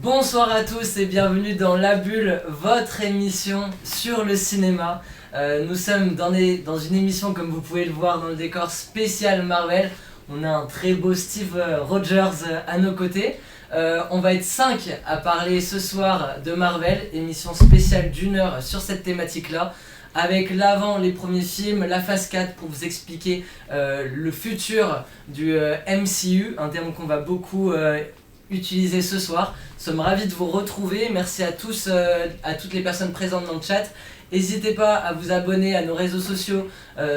Bonsoir à tous et bienvenue dans La Bulle, votre émission sur le cinéma. Nous sommes dans une émission, comme vous pouvez le voir dans le décor, spécial Marvel. On a un très beau Steve Rogers à nos côtés. On va être 5 à parler ce soir de Marvel, émission spéciale d'1 heure sur cette thématique-là, avec l'avant, les premiers films, la phase 4 pour vous expliquer le futur du MCU, un terme qu'on va beaucoup utiliser ce soir. Nous sommes ravis de vous retrouver, merci à tous, à toutes les personnes présentes dans le chat. N'hésitez pas à vous abonner à nos réseaux sociaux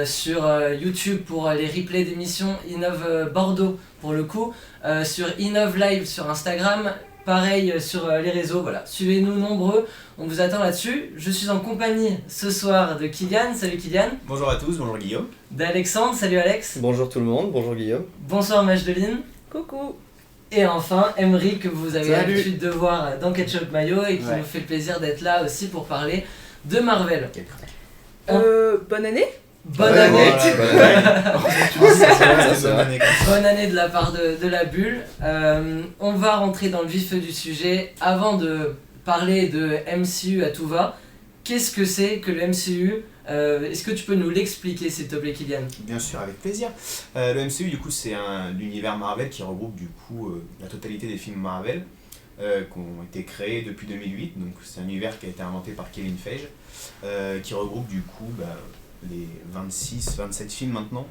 sur YouTube pour les replays d'émissions, Innov Bordeaux pour le coup, sur Innov Live sur Instagram, pareil sur les réseaux, voilà. Suivez-nous nombreux, on vous attend là-dessus. Je suis en compagnie ce soir de Kylian, salut Kylian. Bonjour à tous, bonjour Guillaume. D'Alexandre, salut Alex. Bonjour tout le monde, bonjour Guillaume. Bonsoir Majdeline. Coucou. Et enfin, Emery, que vous avez Salut. l'habitude de voir dans Ketchup Mayo et qui nous fait le plaisir d'être là aussi pour parler de Marvel. Bonne année. Bonne année. Bonne Bonne année de la part de la bulle. On va rentrer dans le vif du sujet. Avant de parler de MCU à tout va, qu'est-ce que c'est que le MCU ? Est-ce que tu peux nous l'expliquer s'il te plaît Kylian ? Bien sûr, avec plaisir. Le MCU du coup c'est l'univers Marvel qui regroupe du coup la totalité des films Marvel qui ont été créés depuis 2008. Donc c'est un univers qui a été inventé par Kevin Feige qui regroupe du coup les 26-27 films maintenant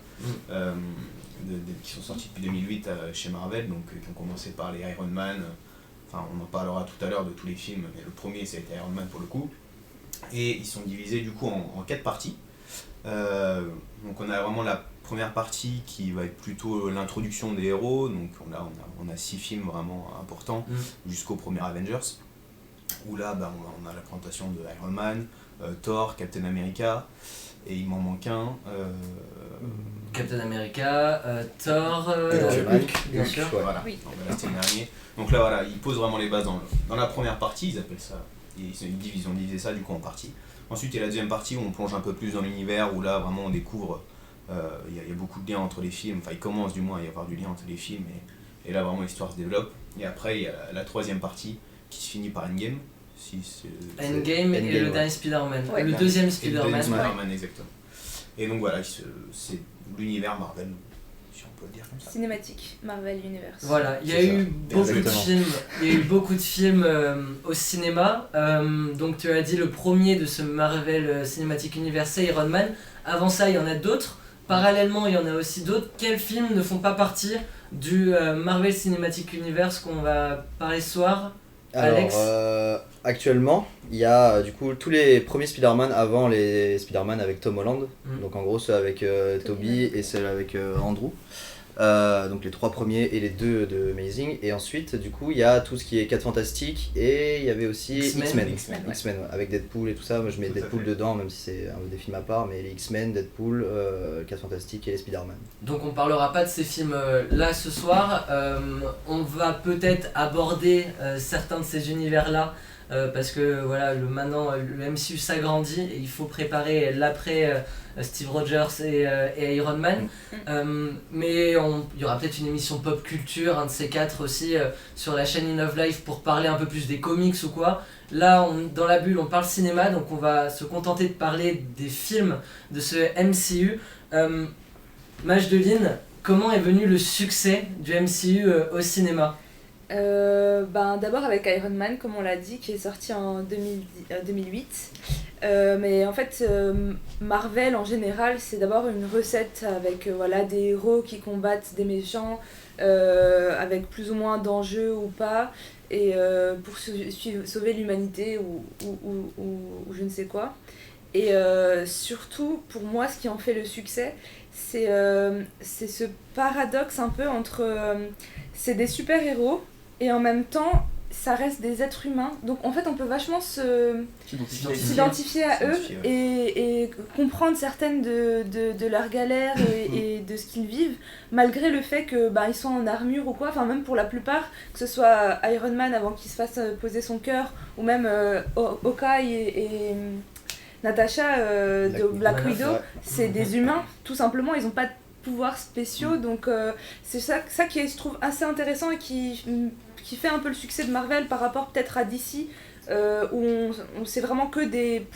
qui sont sortis depuis 2008 chez Marvel, donc qui ont commencé par les Iron Man. Enfin on en parlera tout à l'heure de tous les films, mais le premier ça a été Iron Man pour le coup. Et ils sont divisés du coup en 4 parties. Donc on a vraiment la première partie qui va être plutôt l'introduction des héros. Donc on a 6 films vraiment importants jusqu'au premier Avengers. Où là on a la présentation de Iron Man, Thor, Captain America, et il m'en manque un. Captain America, Thor, Hulk, bien sûr. Voilà, Oui. on va rester le dernier. Donc là voilà, ils posent vraiment les bases dans la première partie, ils appellent ça. Ils ont divisé ça du coup en parties. Ensuite il y a la deuxième partie où on plonge un peu plus dans l'univers, où là vraiment on découvre, il y a beaucoup de liens entre les films, enfin il commence du moins à y avoir du lien entre les films, et là vraiment l'histoire se développe. Et après il y a la troisième partie qui se finit par Endgame. Endgame et le dernier Spider-Man, Ouais. le deuxième Et le Spider-Man. deuxième Spider-Man, exactement. Et donc voilà, c'est l'univers Marvel, si on peut le dire comme ça. Cinématique, Marvel Universe. Voilà, il y a C'est eu ça. beaucoup de Exactement. films, il y a eu beaucoup de films au cinéma. Donc tu as dit le premier de ce Marvel Cinematic Universe, c'est Iron Man. Avant ça, il y en a d'autres. Parallèlement, il y en a aussi d'autres. Quels films ne font pas partie du Marvel Cinematic Universe qu'on va parler ce soir ? Alex. Alors, actuellement, il y a du coup tous les premiers Spider-Man avant les Spider-Man avec Tom Holland. Donc en gros ceux avec Tobey et ceux avec Andrew. Donc les 3 premiers et les 2 de Amazing. Et ensuite du coup il y a tout ce qui est 4 Fantastiques et il y avait aussi X-Men. X-Men, ouais, avec Deadpool et tout ça. Moi je mets Tout à Deadpool fait. dedans même si c'est des films à part, mais les X-Men, Deadpool, 4 Fantastiques et les Spider-Man. Donc on parlera pas de ces films là ce soir. On va peut-être aborder certains de ces univers là parce que voilà maintenant le MCU s'agrandit et il faut préparer l'après Steve Rogers et Iron Man. Mais il y aura peut-être une émission pop culture, un de ces 4 aussi sur la chaîne Innov Live pour parler un peu plus des comics ou quoi. Là dans la bulle on parle cinéma, donc on va se contenter de parler des films de ce MCU. Majdeline, comment est venu le succès du MCU au cinéma ? D'abord avec Iron Man, comme on l'a dit, qui est sorti en 2008. Mais en fait, Marvel en général, c'est d'abord une recette avec des héros qui combattent des méchants, avec plus ou moins d'enjeux ou pas, et pour sauver l'humanité ou je ne sais quoi. Et surtout, pour moi, ce qui en fait le succès, c'est ce paradoxe un peu entre... c'est des super-héros, et en même temps, ça reste des êtres humains. Donc en fait, on peut vachement s'identifier à eux et comprendre certaines de leurs galères et de ce qu'ils vivent, malgré le fait que ils sont en armure ou quoi. Enfin, même pour la plupart, que ce soit Iron Man avant qu'il se fasse poser son cœur, ou même Hawkeye et Natasha de Black Widow, ouais. c'est des humains, tout simplement. Ils n'ont pas de pouvoirs spéciaux, donc c'est ça qui est, je trouve, assez intéressant et qui qui fait un peu le succès de Marvel par rapport peut-être à DC, où on sait vraiment que des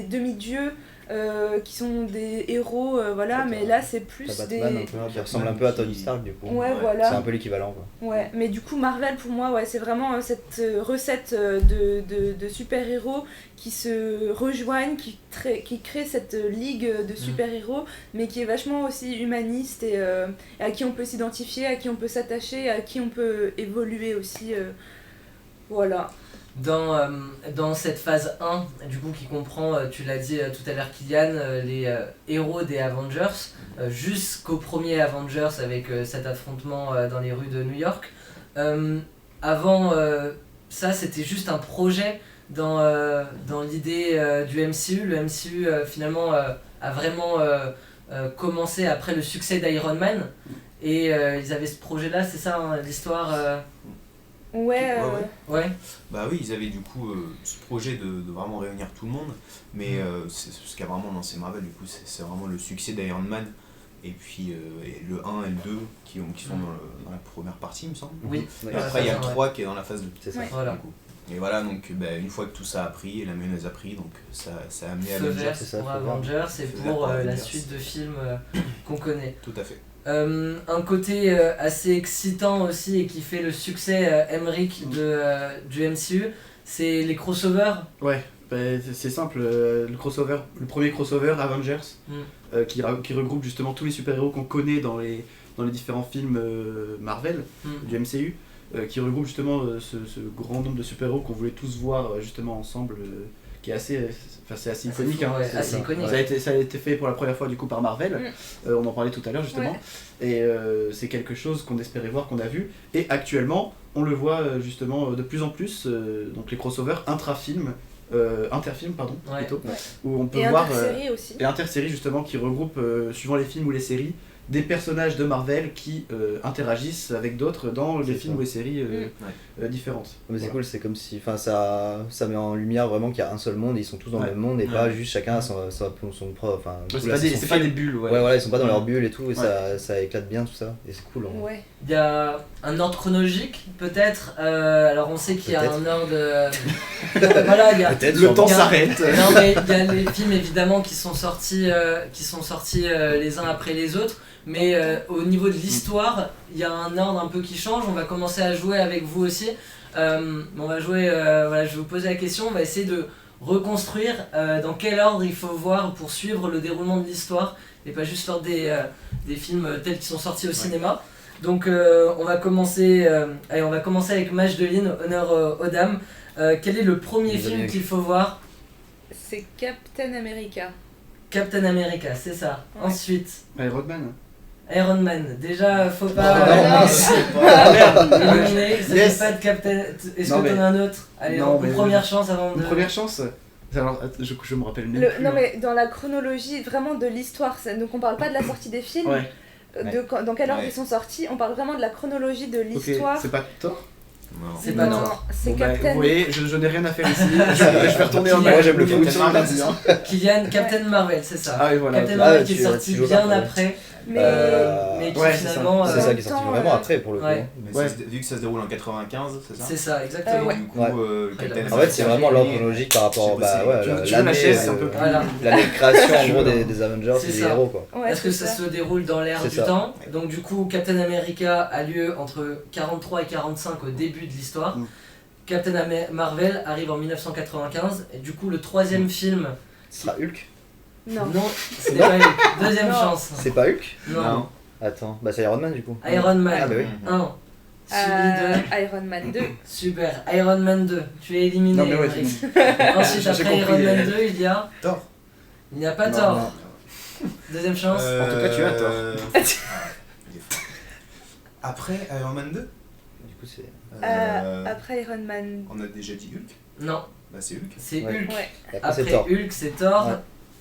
demi-dieux qui sont des héros, voilà, mais là c'est plus T'as Batman un peu, qui ressemble un peu à Tony Stark du coup. Ouais, voilà. C'est un peu l'équivalent quoi. Ouais, mais du coup Marvel pour moi c'est vraiment cette recette de super-héros qui se rejoignent, qui crée cette ligue de super-héros, mais qui est vachement aussi humaniste et à qui on peut s'identifier, à qui on peut s'attacher, à qui on peut évoluer aussi. Voilà. Dans cette phase 1, du coup, qui comprend, tu l'as dit tout à l'heure Kylian, les héros des Avengers, jusqu'au premier Avengers avec cet affrontement dans les rues de New York. Avant ça, c'était juste un projet dans l'idée du MCU. Le MCU, finalement, a vraiment commencé après le succès d'Iron Man. Et ils avaient ce projet-là, c'est ça, hein, l'histoire Ouais. Bah oui, ils avaient du coup ce projet de vraiment réunir tout le monde, mais ce qu'il y a vraiment dans ces Marvel, du coup, c'est vraiment le succès d'Iron Man, et puis et le 1 et le 2 qui sont dans la première partie, il me semble. Oui. Et après, il y a le 3 qui est dans la phase 2. C'est ça. Ouais. Voilà. Du coup. Et voilà, donc une fois que tout ça a pris, et la mayonnaise a pris, donc ça a amené à Feu vert c'est ça, pour feu vert. Avengers et Feu vert pour pour la Avengers. suite de films qu'on connaît. Tout à fait. Un côté assez excitant aussi et qui fait le succès Emmerich du MCU, c'est les crossovers. Ouais, bah, c'est simple, le premier crossover Avengers, qui regroupe justement tous les super-héros qu'on connaît dans les différents films Marvel du MCU, qui regroupe justement ce grand nombre de super-héros qu'on voulait tous voir justement ensemble, qui est assez iconique. fou, Hein, ouais, c'est assez ça. iconique. Ça a été fait pour la première fois du coup par Marvel, on en parlait tout à l'heure justement, et c'est quelque chose qu'on espérait voir, qu'on a vu, et actuellement on le voit justement de plus en plus, donc les crossovers interfilms, plutôt, où on peut Et voir intersérie aussi. et interséries justement qui regroupent, suivant les films ou les séries, des personnages de Marvel qui interagissent avec d'autres dans les films ou les séries différentes. Mais c'est Voilà. cool, c'est comme si ça met en lumière vraiment qu'il y a un seul monde, et ils sont tous dans le même monde et pas juste chacun a son propre. Enfin, C'est pas des bulles, ouais, voilà, ils sont pas dans leur bulle et tout, et ça éclate bien tout ça, et c'est cool. Ouais. Il y a un ordre chronologique peut-être. Alors on sait qu'il y a un ordre. Voilà, il y a. Le temps s'arrête. Non mais il y a les films évidemment qui sont sortis les uns après les autres. Mais au niveau de l'histoire, il y a un ordre un peu qui change. On va commencer à jouer avec vous aussi. On va jouer. Voilà, je vais vous poser la question. On va essayer de reconstruire dans quel ordre il faut voir pour suivre le déroulement de l'histoire et pas juste l'ordre des films tels qu'ils sont sortis au cinéma. Donc on va commencer. On va commencer avec Majdeline, honneur aux dames. Quel est le premier film qu'il faut voir? C'est Captain America. Captain America, c'est ça. Ouais. Ensuite. Iron Man. Iron Man, déjà faut pas éliminer, ça Yes. fait pas de Captain. Est-ce Non, que t'en mais- as un autre? Allez, Non, une mais- première chance avant de. Une première chance. Alors, je me rappelle même plus. Non mais dans la chronologie vraiment de l'histoire, donc on parle pas de la sortie des films, Ouais, dans quel ordre Ouais. ils sont sortis, on parle vraiment de la chronologie de ok, l'histoire. c'est pas Thor. Non. C'est pas Non, Thor. c'est Bon, bah, Captain. vous voyez, je n'ai rien à faire ici. Je vais retourner en Moi, arrière. j'aime le Captain foot. Marvel, c'est ça. Kylian, Captain Marvel, c'est ça. Ah oui, voilà. Captain ok. Marvel Ah, qui est tu sorti joues bien pas, après, Mais mais qui ouais, c'est ça. finalement. C'est ça qui est en sorti temps, vraiment après pour le coup. ouais. Mais Ouais. vu que ça se déroule en 95, c'est ça? C'est ça, exactement. Ouais. Du coup, Ouais. Captain En fait, c'est vraiment l'ordre chronologique par rapport Je sais pas, à Tu veux la l'année chaise, c'est un peu plus. Voilà. l'année de création en gros des Avengers C'est et des ça. héros quoi. Ouais, Parce que c'est ça se déroule dans l'ère C'est du ça. temps. Donc du coup, Captain America a lieu entre 43 et 45 au début de l'histoire. Captain Marvel arrive en 1995. Et du coup, le troisième film... Ce sera Hulk? Non. Non, ce n'est pas Hulk. Deuxième Non. chance. C'est pas Hulk? Non. Attends, bah c'est Iron Man du coup. Iron Man Ah bah oui. 1. Suivi de... Iron Man 2. Super. Iron Man 2. Tu es éliminé. Non, mais ouais, Emmerich. c'est Ensuite, J'ai après compris, Iron Man 2, il y a... Thor. Il n'y a pas Non, Thor. non. Deuxième chance. En tout cas, tu as tort. Il est fort. Après Iron Man 2 Du coup c'est. Après Iron Man. On a déjà dit Hulk. Non, Bah c'est Hulk. c'est Ouais. Hulk. Ouais, Et après c'est Après Thor. Hulk, c'est Thor. Ouais.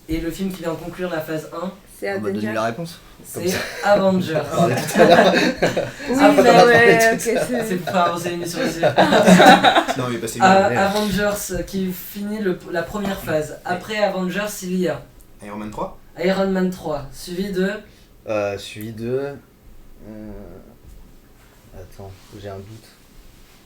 Et le film qui vient conclure la phase 1, c'est On va donner Avengers. la réponse. c'est Avengers. On parlait tout à l'heure. Oui, Ah, mais pardon, ouais, ok, C'est c'est. pour faire avancer l'émission aussi. Non mais bah c'est merde. Avengers qui finit la première phase. Après Avengers, il y a Iron Man 3. Iron Man 3, suivi de... Celui de. Attends, j'ai un doute.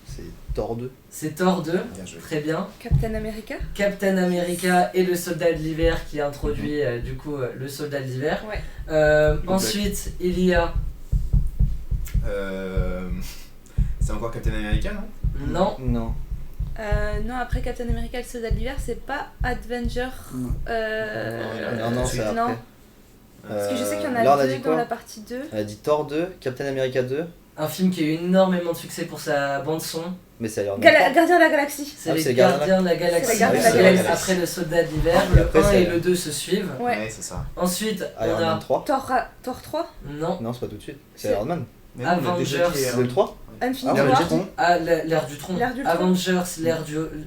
C'est Thor 2. C'est Thor 2, Bien joué. très bien. Captain America. Captain America et le soldat de l'hiver qui introduit du coup le soldat de l'hiver. Ouais. Ensuite, il y a... C'est encore Captain America, non? Non, Non. Non, après Captain America, le soldat de l'hiver, c'est pas Avenger. Non. Non, c'est non. après. Parce que je sais qu'il y en Là, on a a deux dit dans quoi? la partie 2. On a dit Thor 2, Captain America 2, un film qui a eu énormément de succès pour sa bande son. mais c'est Iron Man 3. Gardien de la Galaxie. C'est Ah, les c'est les Gardiens de la Galaxie. C'est les Gardiens de la qui Galaxie. après le soldat de l'hiver. Et Le après, 1 c'est- et le 2 se suivent. Ouais. c'est ça. Ensuite, on Iron Man a... 3. Thor 3. Non, Non, c'est pas tout de suite. C'est C'est- Iron Man. Mais non, on a déjà Avengers. dit, C'est le 3. Infinity Ah, War. j'ai dit. ah, l'ère d'Ultron. L'ère d'Ultron. Avengers,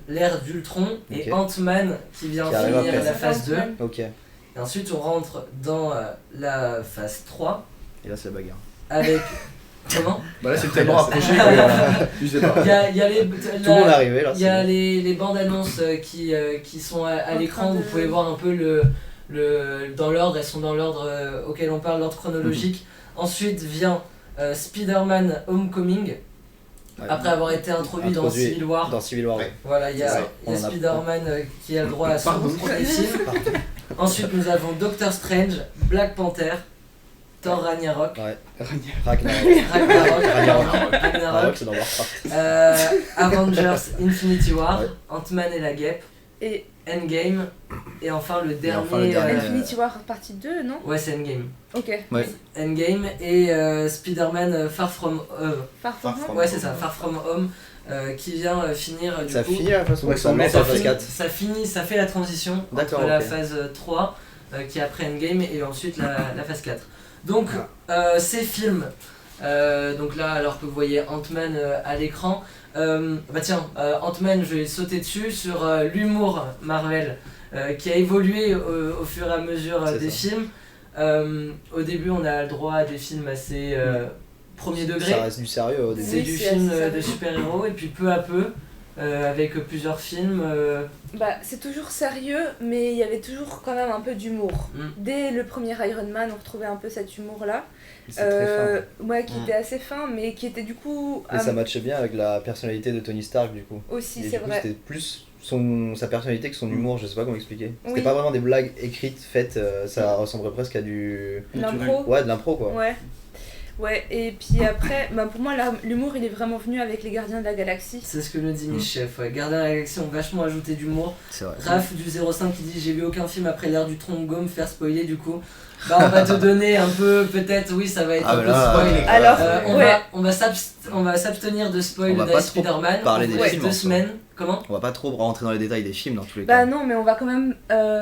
l'ère d'Ultron. Et Ok. Ant-Man qui vient Qui arrive finir après. la phase 2. Ant-Man. Ok. Et Et ensuite, on rentre dans la phase 3 là, c'est la bagarre. avec... Comment? Bah là, c'est tellement rapproché que je sais pas. Il y a les... Tout le monde est arrivé là. Il y a c'est bon. les bandes annonces qui sont à En l'écran, train de- vous pouvez voir un peu dans l'ordre, elles sont dans l'ordre auquel on parle, l'ordre chronologique. Ensuite vient Spider-Man Homecoming, Ouais. après avoir été introduit dans Introduit Civil War. Dans Civil War. Ouais. Voilà, il y a, C'est ça. il y a On en a- Spider-Man qui a le droit à son Pardon. premier film. Ensuite nous avons Doctor Strange, Black Panther, Thor Ragnarok, Ouais. Ragnarok. Ragnarok. Ragnarok, Ragnarok, c'est dans Warcraft. Avengers Infinity War, Ouais. Ant-Man et la Guêpe, Et Endgame, et enfin le dernier. enfin, le dernier. Infinity War partie 2, non? Ouais, c'est Endgame. Ok. Ouais. Endgame et Spider-Man Far From Home. Far From Far Home. From Ouais, c'est ça, Far From Home, qui vient finir du Ça coup. finit la façon Ouais, dont ça ça met met sur Ça la phase finit, 4. ça finit, ça fait la transition D'accord, entre la ok. phase 3 qui est après Endgame et ensuite la phase 4. Donc ces films, donc là alors que vous voyez Ant-Man à l'écran, bah tiens, Ant-Man je vais sauter dessus sur l'humour Marvel qui a évolué au fur et à mesure C'est des ça. films. Au début on a le droit à des films assez premier degré. Ça reste du sérieux au début. C'est Oui, du c'est film assez sérieux. de super-héros et puis peu à peu, avec plusieurs films, Bah, c'est toujours sérieux, mais il y avait toujours quand même un peu d'humour. Mm. Dès le premier Iron Man, on retrouvait un peu cet humour-là. C'est très fin. Ouais, qui Mm. était assez fin, mais qui était du coup Et ça matchait bien avec la personnalité de Tony Stark du coup. aussi, Et c'est du coup, vrai. c'était plus sa personnalité que son humour, je sais pas comment expliquer. C'était Oui. pas vraiment des blagues écrites, faites, ça ressemblerait presque à du. L'impro. Ouais, de l'impro quoi. Ouais. Ouais, et puis après, bah pour moi, l'humour, il est vraiment venu avec les Gardiens de la Galaxie. c'est ce que nous dit Michef. Ouais. Gardiens de la Galaxie ont vachement ajouté d'humour. C'est vrai. Raph du 05 qui dit j'ai vu aucun film après l'ère du tronc gomme faire spoiler du coup. Bah on va te donner un peu peut-être oui ça va être Ah, un mais peu là, spoilé. Alors, Euh, on ouais. va s'abstenir de spoil On va de pas trop Spider-Man. parler on des vous laisse films, 2 en soi. semaines. Comment? On va pas trop rentrer dans les détails des films dans tous les Bah cas. non, mais on va quand même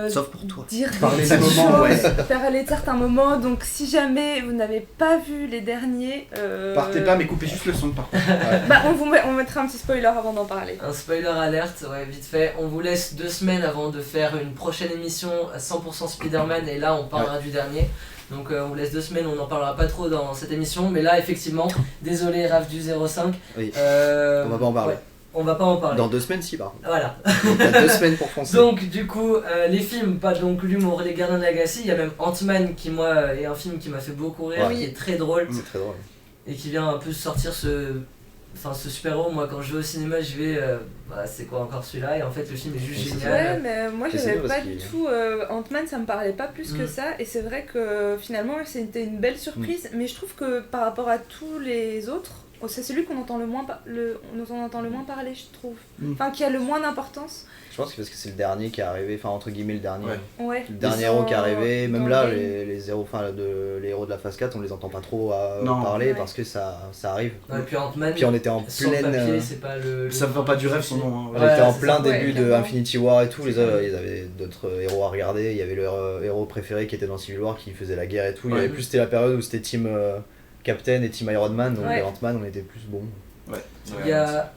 Sauf pour toi. dire Parler des des moments, choses, ouais. parler de certains moments. Donc si jamais vous n'avez pas vu les derniers, Partez pas, mais coupez juste le son par contre. bah on mettra un petit spoiler avant d'en parler. Un spoiler alerte, ouais, vite fait. On vous laisse 2 semaines avant de faire une prochaine émission à 100% Spider-Man et là on parlera du dernier. Donc on vous laisse 2 semaines, on n'en parlera pas trop dans cette émission. Mais là effectivement, désolé Raph du 05. Oui. On va pas en parler. on va pas en parler. Dans 2 semaines, si, par contre. Voilà. Donc, il y a 2 semaines pour foncer. Donc du coup, les films, pas donc l'humour, les Gardiens de la Galaxie, il y a même Ant-Man qui moi est un film qui m'a fait beaucoup rire, Ouais. qui est très drôle C'est très drôle. et qui vient un peu sortir ce super-héros. Moi quand je vais au cinéma, je vais, c'est quoi encore celui-là et en fait le film est juste Oui, c'est Ouais, génial. mais moi C'est j'avais bien parce pas du qu'il- tout. Ant-Man, ça me parlait pas plus que Mm. ça, et c'est vrai que finalement c'était une belle surprise, mais je trouve que par rapport à tous les autres, c'est celui qu'on entend le moins, on entend le moins parler, je trouve. Mm. Enfin, qui a le moins d'importance. Je pense que parce que c'est le dernier qui est arrivé, enfin entre guillemets le dernier. Ouais. Ouais. Le dernier Ils héros sont qui est arrivé, même dans là, le game. les héros, les héros de la phase 4, on les entend pas trop Non. parler Ouais. parce que ça arrive. Ouais, et puis Ant-Man, Puis on était en sur le pleine. papier, c'est pas le. Ça va pas du rêve son nom. Hein. On Ouais, était en c'est plein ça, début ouais, de clairement. Infinity War et tout, les C'est autres, ça. ils avaient d'autres héros à regarder, il y avait leur héros préféré qui était dans Civil War qui faisait la guerre et tout, il y Ouais. avait plus c'était la période où c'était Team Captain et Team Iron Man, donc Ouais. Ant-Man on était plus bon. Ouais. Il y a...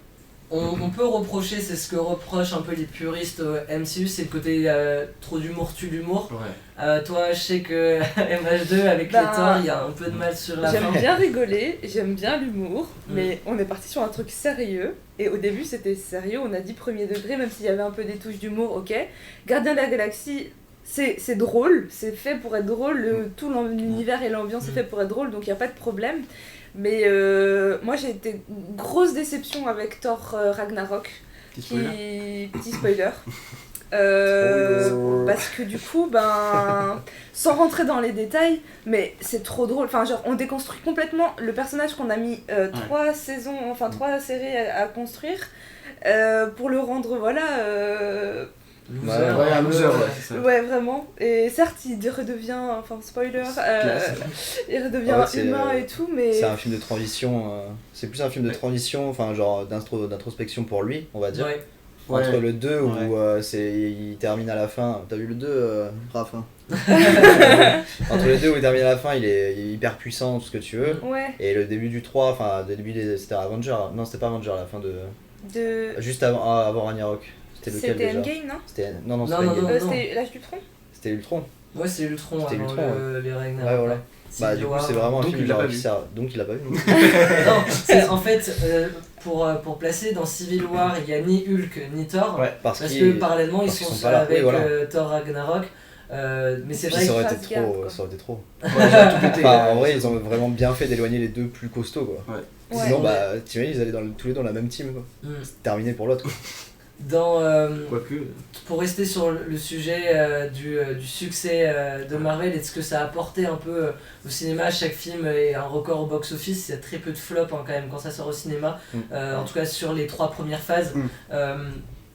on peut reprocher, c'est ce que reprochent un peu les puristes au MCU, c'est le côté trop d'humour tue l'humour. Ouais. Toi, je sais que MH2 avec Bah, les Thor, il y a un peu de mal sur la J'aime fin. bien rigoler, j'aime bien l'humour, Mm. mais on est parti sur un truc sérieux. Et au début c'était sérieux, on a dit premier degré, même s'il y avait un peu des touches d'humour, ok. Gardien de la Galaxie, c'est drôle, c'est fait pour être drôle, tout l'univers et l'ambiance est fait pour être drôle, donc il n'y a pas de problème. Mais moi j'ai été grosse déception avec Thor Ragnarok. Petit spoiler. Parce que du coup, sans rentrer dans les détails, mais c'est trop drôle. Enfin, genre, on déconstruit complètement le personnage qu'on a mis 3 séries à construire pour le rendre, un loser, c'est ça. Ouais, vraiment. Et certes, il redevient, spoiler, il redevient humain et tout, mais... C'est un film de transition, c'est plus un film de transition, genre d'introspection pour lui, on va dire. Ouais. Entre le 2 où il termine à la fin. T'as vu le 2, Raph hein. Entre le 2 où il termine à la fin, il est hyper puissant, tout ce que tu veux. Ouais. Et le début du 3, c'était Avenger. Non, c'était pas Avenger, la fin de. Juste avant Ragnarok. C'était lequel déjà ? C'était Endgame, non ? Non, c'était Endgame. C'était l'âge du tronc ? C'était Ultron. Ouais, c'est Ultron, C'était avant Ultron, les Ragnarok. Ouais, voilà. Bah, du coup, c'est vraiment un film qui sert. Donc, il l'a pas vu. Non, c'est en fait, pour placer dans Civil War, il n'y a ni Hulk ni Thor. Ouais, parce que parallèlement, ils sont pas là. avec Oui, voilà. Thor Ragnarok. Mais c'est vrai ça aurait que. été trop. Ça aurait été trop. Ouais, en vrai, ils ont vraiment bien fait d'éloigner les deux plus costauds, quoi. Ouais. Sinon, t'imagines, ils allaient tous les deux dans la même team, quoi. C'est terminé pour l'autre, quoi. Pour rester sur le sujet du succès de Marvel et de ce que ça a apporté un peu au cinéma, chaque film est un record au box-office, il y a très peu de flops quand même quand ça sort au cinéma, en tout cas sur les 3 premières phases.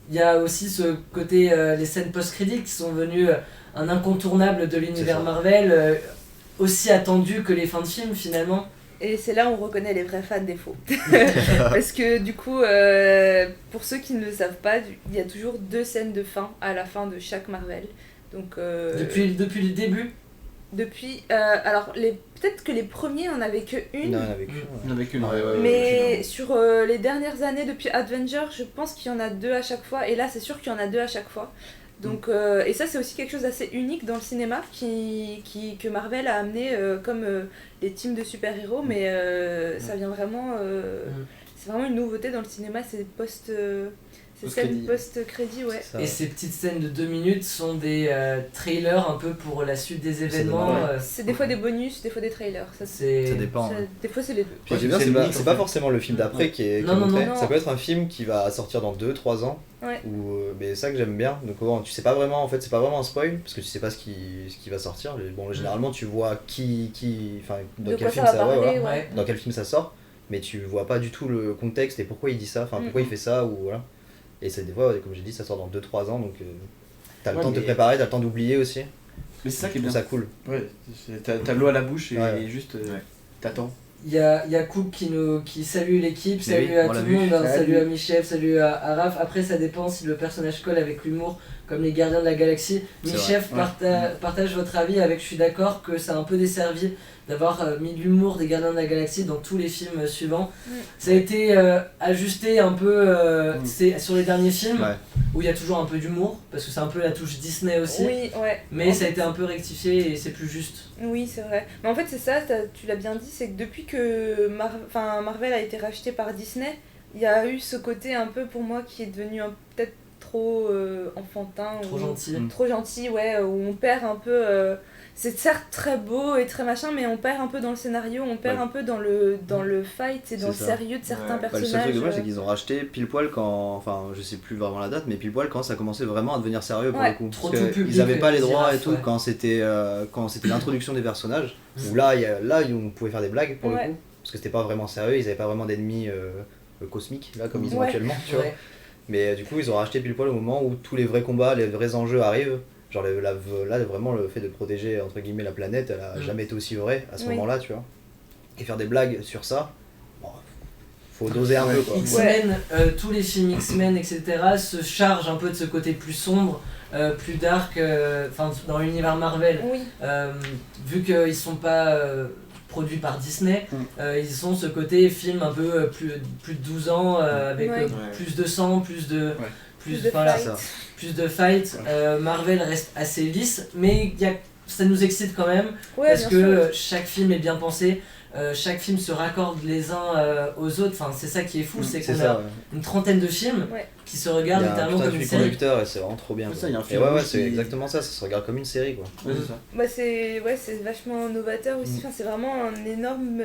Il y a aussi ce côté, les scènes post-crédits qui sont venues un incontournable de l'univers Marvel, aussi attendu que les fins de films finalement. Et c'est là où on reconnaît les vrais fans des faux. Parce que du coup, pour ceux qui ne le savent pas, il y a toujours 2 scènes de fin à la fin de chaque Marvel. Donc, depuis le début. Alors, peut-être que les premiers n'en avaient qu'une. Non, il n'y en avait qu'une. Mais sur les dernières années, depuis Avenger, je pense qu'il y en a 2 à chaque fois. Et là, c'est sûr qu'il y en a 2 à chaque fois. Donc, et ça c'est aussi quelque chose d'assez unique dans le cinéma que Marvel a amené comme les teams de super-héros, mais ça vient vraiment... C'est vraiment une nouveauté dans le cinéma, ces scènes post-crédit, ouais. Et ces petites scènes de 2 minutes sont des trailers un peu pour la suite des événements. C'est des fois des bonus, des fois des trailers. Ça dépend. Des fois c'est les deux. Puis c'est pas forcément le film d'après qui est montré. Ça peut être un film qui va sortir dans 2-3 ans. Ouais. Mais c'est ça que j'aime bien. Donc tu sais pas vraiment, en fait c'est pas vraiment un spoil parce que tu sais pas ce qui va sortir. Généralement tu vois dans quel film dans quel film ça sort, mais tu vois pas du tout le contexte et pourquoi il dit ça, pourquoi il fait ça ou voilà. Et c'est des fois, comme j'ai dit, ça sort dans 2-3 ans, donc t'as le temps de te préparer, t'as le temps d'oublier aussi. Mais c'est ça qui est bien. Ça cool. Ouais, t'as l'eau à la bouche et juste t'attends. Il y a Cook qui salue l'équipe, salut à tout le monde, salut à Michel, salut à Raph. Après ça dépend si le personnage colle avec l'humour, comme les Gardiens de la Galaxie. Michel partage votre avis avec, je suis d'accord que ça a un peu desservi d'avoir mis l'humour des Gardiens de la Galaxie dans tous les films suivants. Ça a été ajusté un peu sur les derniers films, où il y a toujours un peu d'humour, parce que c'est un peu la touche Disney aussi. Oui, ouais. Mais ça a été un peu rectifié et c'est plus juste. Oui, c'est vrai. Mais en fait, c'est ça, tu l'as bien dit, c'est que depuis que Marvel a été racheté par Disney, il y a eu ce côté un peu pour moi qui est devenu peut-être trop enfantin. Trop gentil, ouais, où on perd un peu... c'est certes très beau et très machin, mais on perd un peu dans le scénario, on perd un peu dans le fight et dans le sérieux de certains personnages. Le seul truc dommage, c'est qu'ils ont racheté pile poil quand, je sais plus vraiment la date, mais pile poil quand ça commençait vraiment à devenir sérieux pour le coup. Ils avaient pas les droits et tout quand c'était l'introduction des personnages, où là on pouvait faire des blagues pour le coup, parce que c'était pas vraiment sérieux, ils avaient pas vraiment d'ennemis cosmiques là comme ils ont actuellement, tu vois. Mais du coup ils ont racheté pile poil au moment où tous les vrais combats, les vrais enjeux arrivent. Genre là vraiment le fait de protéger entre guillemets la planète, elle a jamais été aussi vraie à ce moment-là, tu vois. Et faire des blagues sur ça, faut doser un peu quoi. X-Men, tous les films X-Men etc. se chargent un peu de ce côté plus sombre, plus dark, dans l'univers Marvel. Vu qu'ils sont pas produits par Disney, ils ont ce côté film un peu plus de 12 ans, avec plus de sang, plus de fight. Marvel reste assez lisse, mais ça nous excite quand même, parce que chaque film est bien pensé, chaque film se raccorde les uns aux autres, c'est ça qui est fou, c'est qu'on a une trentaine de films qui se regardent littéralement comme une série. Et c'est vraiment trop bien. C'est exactement ça se regarde comme une série quoi. C'est vachement novateur aussi, c'est vraiment un énorme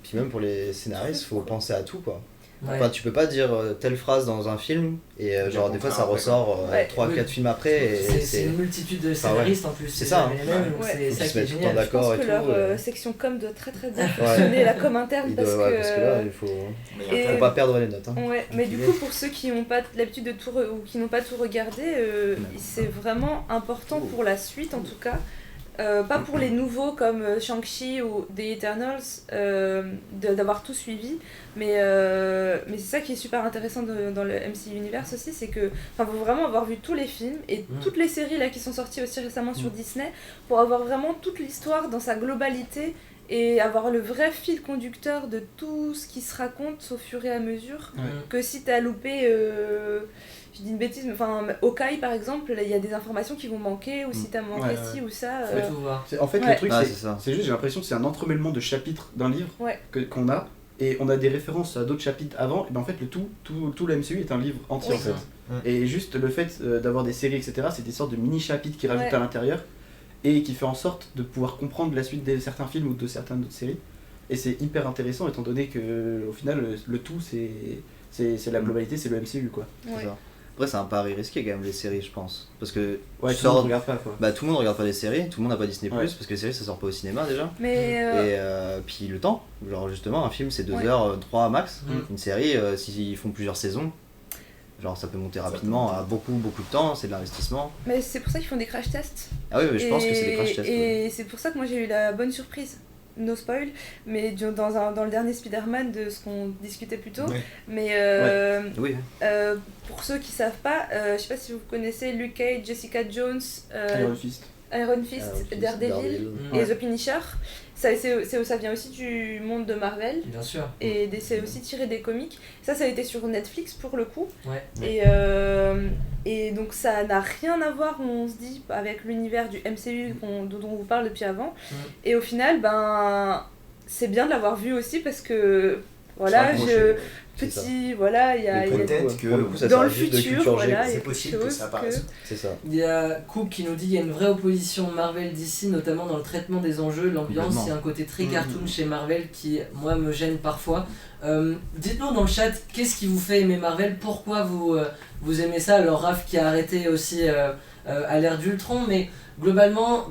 Puis même pour les scénaristes, faut penser à tout quoi. Ouais. Enfin, tu peux pas dire telle phrase dans un film et genre des fois ça ressort 3-4 films après et c'est une multitude de scénaristes en plus. C'est ça, les mêmes, donc c'est ça qui est génial. Je pense que leur section com doit très très bien fonctionner, la com interne, parce que là il faut pas perdre les notes. Hein. Ouais, mais du coup pour ceux qui n'ont pas l'habitude de tout ou qui n'ont pas tout regardé, c'est vraiment important pour la suite en tout cas. Pas pour les nouveaux comme Shang-Chi ou The Eternals d'avoir tout suivi, mais c'est ça qui est super intéressant dans le MCU Universe aussi, c'est que faut vraiment avoir vu tous les films et toutes les séries là qui sont sorties aussi récemment sur Disney pour avoir vraiment toute l'histoire dans sa globalité et avoir le vrai fil conducteur de tout ce qui se raconte au fur et à mesure, que si t'as loupé je dis une bêtise, mais enfin, Hawkeye par exemple, il y a des informations qui vont manquer, ou si t'as manqué ci ou ça. Faut tout voir. En fait, le truc, c'est juste, j'ai l'impression que c'est un entremêlement de chapitres d'un livre qu'on a, et on a des références à d'autres chapitres avant, et ben en fait, tout le MCU est un livre entier en fait. Et juste le fait d'avoir des séries, etc., c'est des sortes de mini-chapitres qui rajoutent à l'intérieur, et qui fait en sorte de pouvoir comprendre la suite de certains films ou de certaines autres séries. Et c'est hyper intéressant, étant donné que, au final, le tout, c'est la globalité, c'est le MCU quoi. C'est ça. Après c'est un pari risqué quand même les séries je pense parce que tout le monde regarde pas quoi. Bah tout le monde regarde pas les séries, tout le monde n'a pas Disney+, parce que les séries ça sort pas au cinéma déjà. Mais et puis le temps, genre justement un film c'est 2h3 max, une série s'ils font plusieurs saisons, genre ça peut monter rapidement à beaucoup de temps, c'est de l'investissement. Mais c'est pour ça qu'ils font des crash tests. Ah oui, mais je pense que c'est des crash tests. Et c'est pour ça que moi j'ai eu la bonne surprise. No spoil, mais dans le dernier Spider-Man de ce qu'on discutait plus tôt. Mais pour ceux qui savent pas, je sais pas si vous connaissez Luke Cage, Jessica Jones, Iron Fist, Daredevil et The Punisher. Ça vient aussi du monde de Marvel. Bien sûr. Et c'est aussi tiré des comics. Ça a été sur Netflix pour le coup. Et donc ça n'a rien à voir, on se dit, avec l'univers du MCU dont on vous parle depuis avant. Et au final, c'est bien de l'avoir vu aussi parce que voilà, il y a peut-être que dans le futur, c'est possible que ça apparaisse. C'est ça. Il y a Coop qui nous dit qu'il y a une vraie opposition Marvel-DC, notamment dans le traitement des enjeux, l'ambiance, il y a un côté très cartoon chez Marvel qui, moi, me gêne parfois. Dites-nous dans le chat, qu'est-ce qui vous fait aimer Marvel, pourquoi vous aimez ça? Alors Raph qui a arrêté aussi à l'ère d'Ultron, mais globalement,